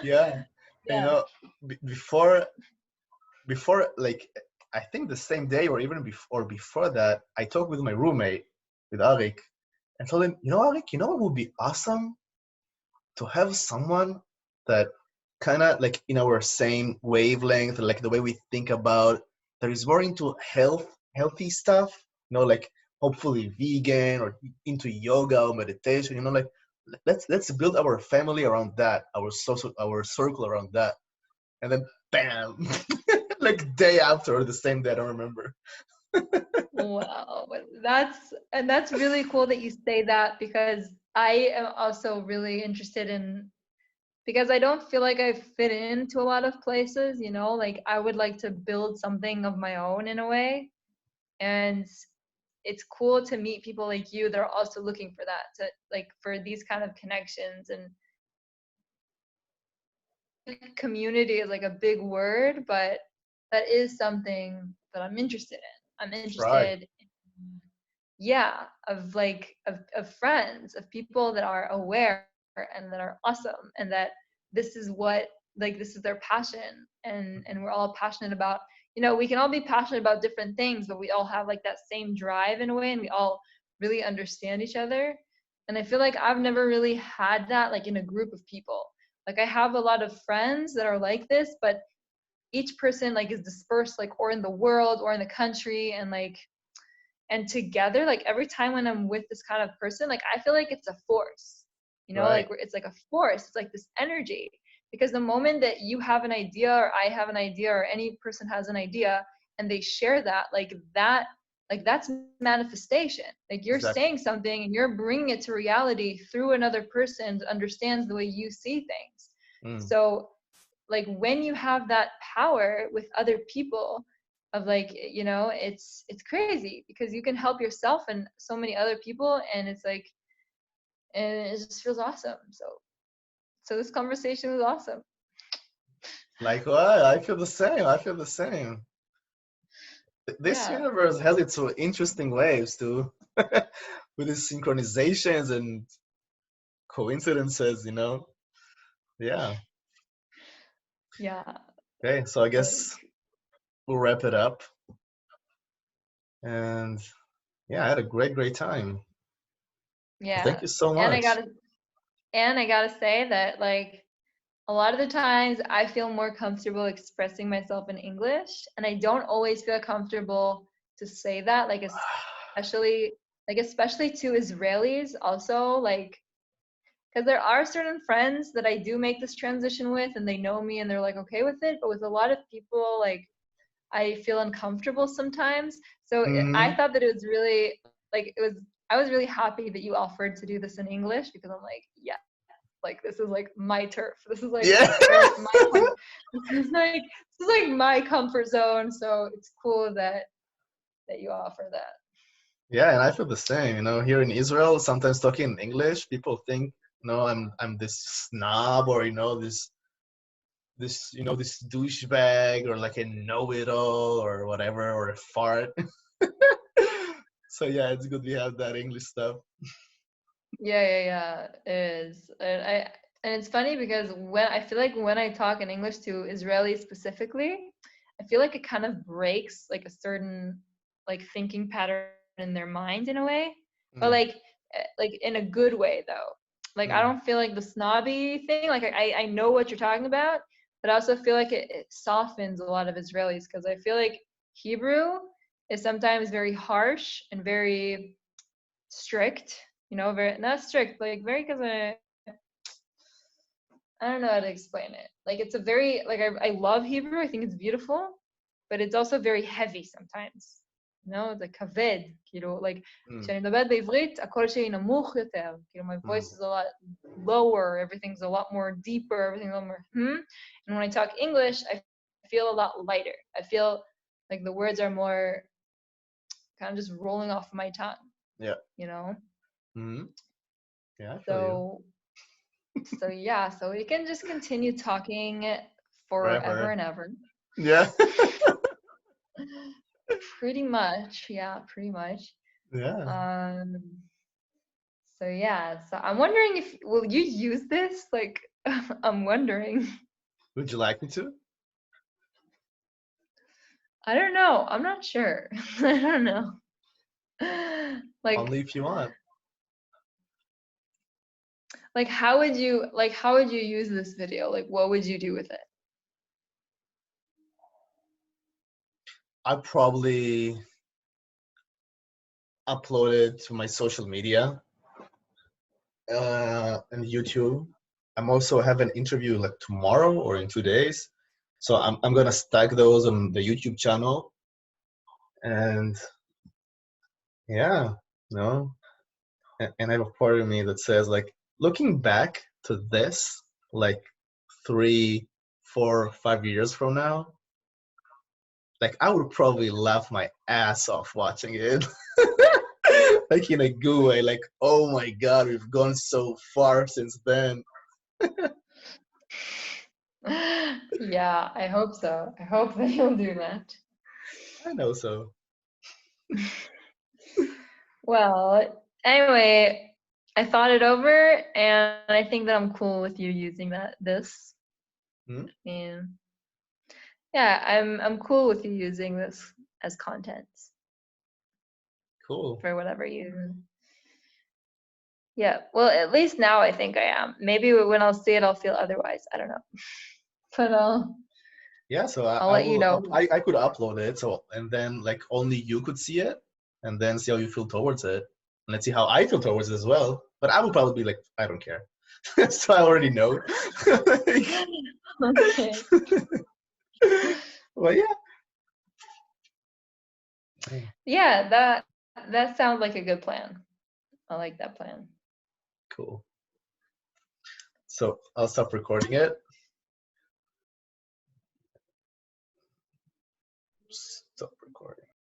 yeah. And, Yeah. before like I think the same day or even before that, I talked with my roommate, with Arik, and told him, Arik, what would be awesome to have someone that kind of like in our same wavelength, like the way we think about, that is more into healthy stuff, like hopefully vegan or into yoga or meditation, like let's build our family around that, our circle around that. And then bam, like day after or the same day, I don't remember. Wow, that's really cool that you say that, because I am also really interested in, because I don't feel like I fit into a lot of places, like I would like to build something of my own in a way. And it's cool to meet people like you that are also looking for that, to like for these kind of connections. And community is like a big word, but that is something that I'm interested in. I'm Right. interested in, yeah, of like of friends, of people that are aware and that are awesome, and that this is what, like this is their passion, and we're all passionate about, we can all be passionate about different things, but we all have like that same drive in a way, and we all really understand each other. And I feel like I've never really had that like in a group of people. Like I have a lot of friends that are like this, but each person like is dispersed, like or in the world or in the country, and together, like every time when I'm with this kind of person, like I feel like it's a force, Right. like it's like a force, it's like this energy. Because the moment that you have an idea or I have an idea or any person has an idea and they share that, like that's manifestation. Like you're Exactly. saying something and you're bringing it to reality through another person that understands the way you see things. Mm. So like when you have that power with other people, of like, it's crazy because you can help yourself and so many other people, and it's like, and it just feels awesome. So this conversation was awesome. Like, well, I feel the same. I feel the same. This Yeah. universe has its interesting ways too, with its synchronizations and coincidences. Yeah. Yeah. Okay, so I guess Like, we'll wrap it up. And yeah, I had a great time. So thank yeah. you so and i much. gotta and I gotta say that, like, a lot of the times I feel more comfortable expressing myself in English, and I don't always feel comfortable to say that, especially especially to Israelis also, like, because there are certain friends that I do make this transition with and they know me and they're like okay with it, but with a lot of people, like, I feel uncomfortable sometimes. So I Hmm. thought that it was really, like, I was really happy that you offered to do this in English, because I'm like, yeah, like this is like my turf. This is like Yeah. where this is like my comfort zone. So it's cool that that you offer that. Yeah, and I feel the same. Here in Israel, sometimes talking in English, people think, I'm this snob, or this douchebag, or like a know-it-all, or whatever, or a fart. So yeah, it's good we have that English stuff. Yeah, it is. And it's funny because when I feel like when I talk in English to Israelis specifically, I feel like it kind of breaks like a certain like thinking pattern in their mind in a way, but Mm, like in a good way though. Like I mm, don't feel like the snobby thing. Like I know what you're talking about, but I also feel like it softens a lot of Israelis because I feel like Hebrew is sometimes very harsh and very strict, very not strict, like very because I don't know how to explain it. Like it's a very like I love Hebrew. I think it's beautiful, but it's also very heavy sometimes. It's like kaved, like mm, כשאני מדברת בעברית, הקול שלי נמוך יותר. My mm. voice is a lot lower, everything's a lot more deeper, everything's a lot more And when I talk English, I feel a lot lighter. I feel like the words are more kind of just rolling off my tongue, Yeah. you know? Mm. Yeah, I feel you. So we can just continue talking forever Forever. and ever. Yeah. Pretty much, yeah, pretty much. Yeah. Um, so I'm wondering if will you use this? Like, I'm wondering. Would you like me to? I don't know. I'm not sure. I don't know. Like, Only if you want. how would you use this video? Like, what would you do with it? I'd probably upload it to my social media and YouTube. I'm also have an interview like tomorrow or in 2 days. So I'm gonna stack those on the YouTube channel. And yeah, and I have a part of me that says, like, looking back to this, like 3, 4, 5 years from now, like I would probably laugh my ass off watching it. Like in a good way, like, oh my god, we've gone so far since then. Yeah, I hope so. I hope that you'll do that. I know so. Well, anyway, I thought it over and I think that I'm cool with you using this. Hmm? And yeah, I'm cool with you using this as content Cool. for whatever you. Yeah, well, at least now I think I am. Maybe when I'll see it, I'll feel otherwise. I don't know. But Yeah, so I, I'll I let you will know. up, I could upload it, so, and then like only you could see it, and then see how you feel towards it. And let's see how I feel towards it as well. But I will probably be like, I don't care. So I already know. Okay. Well, yeah. Yeah, that sounds like a good plan. I like that plan. Cool. So I'll stop recording it.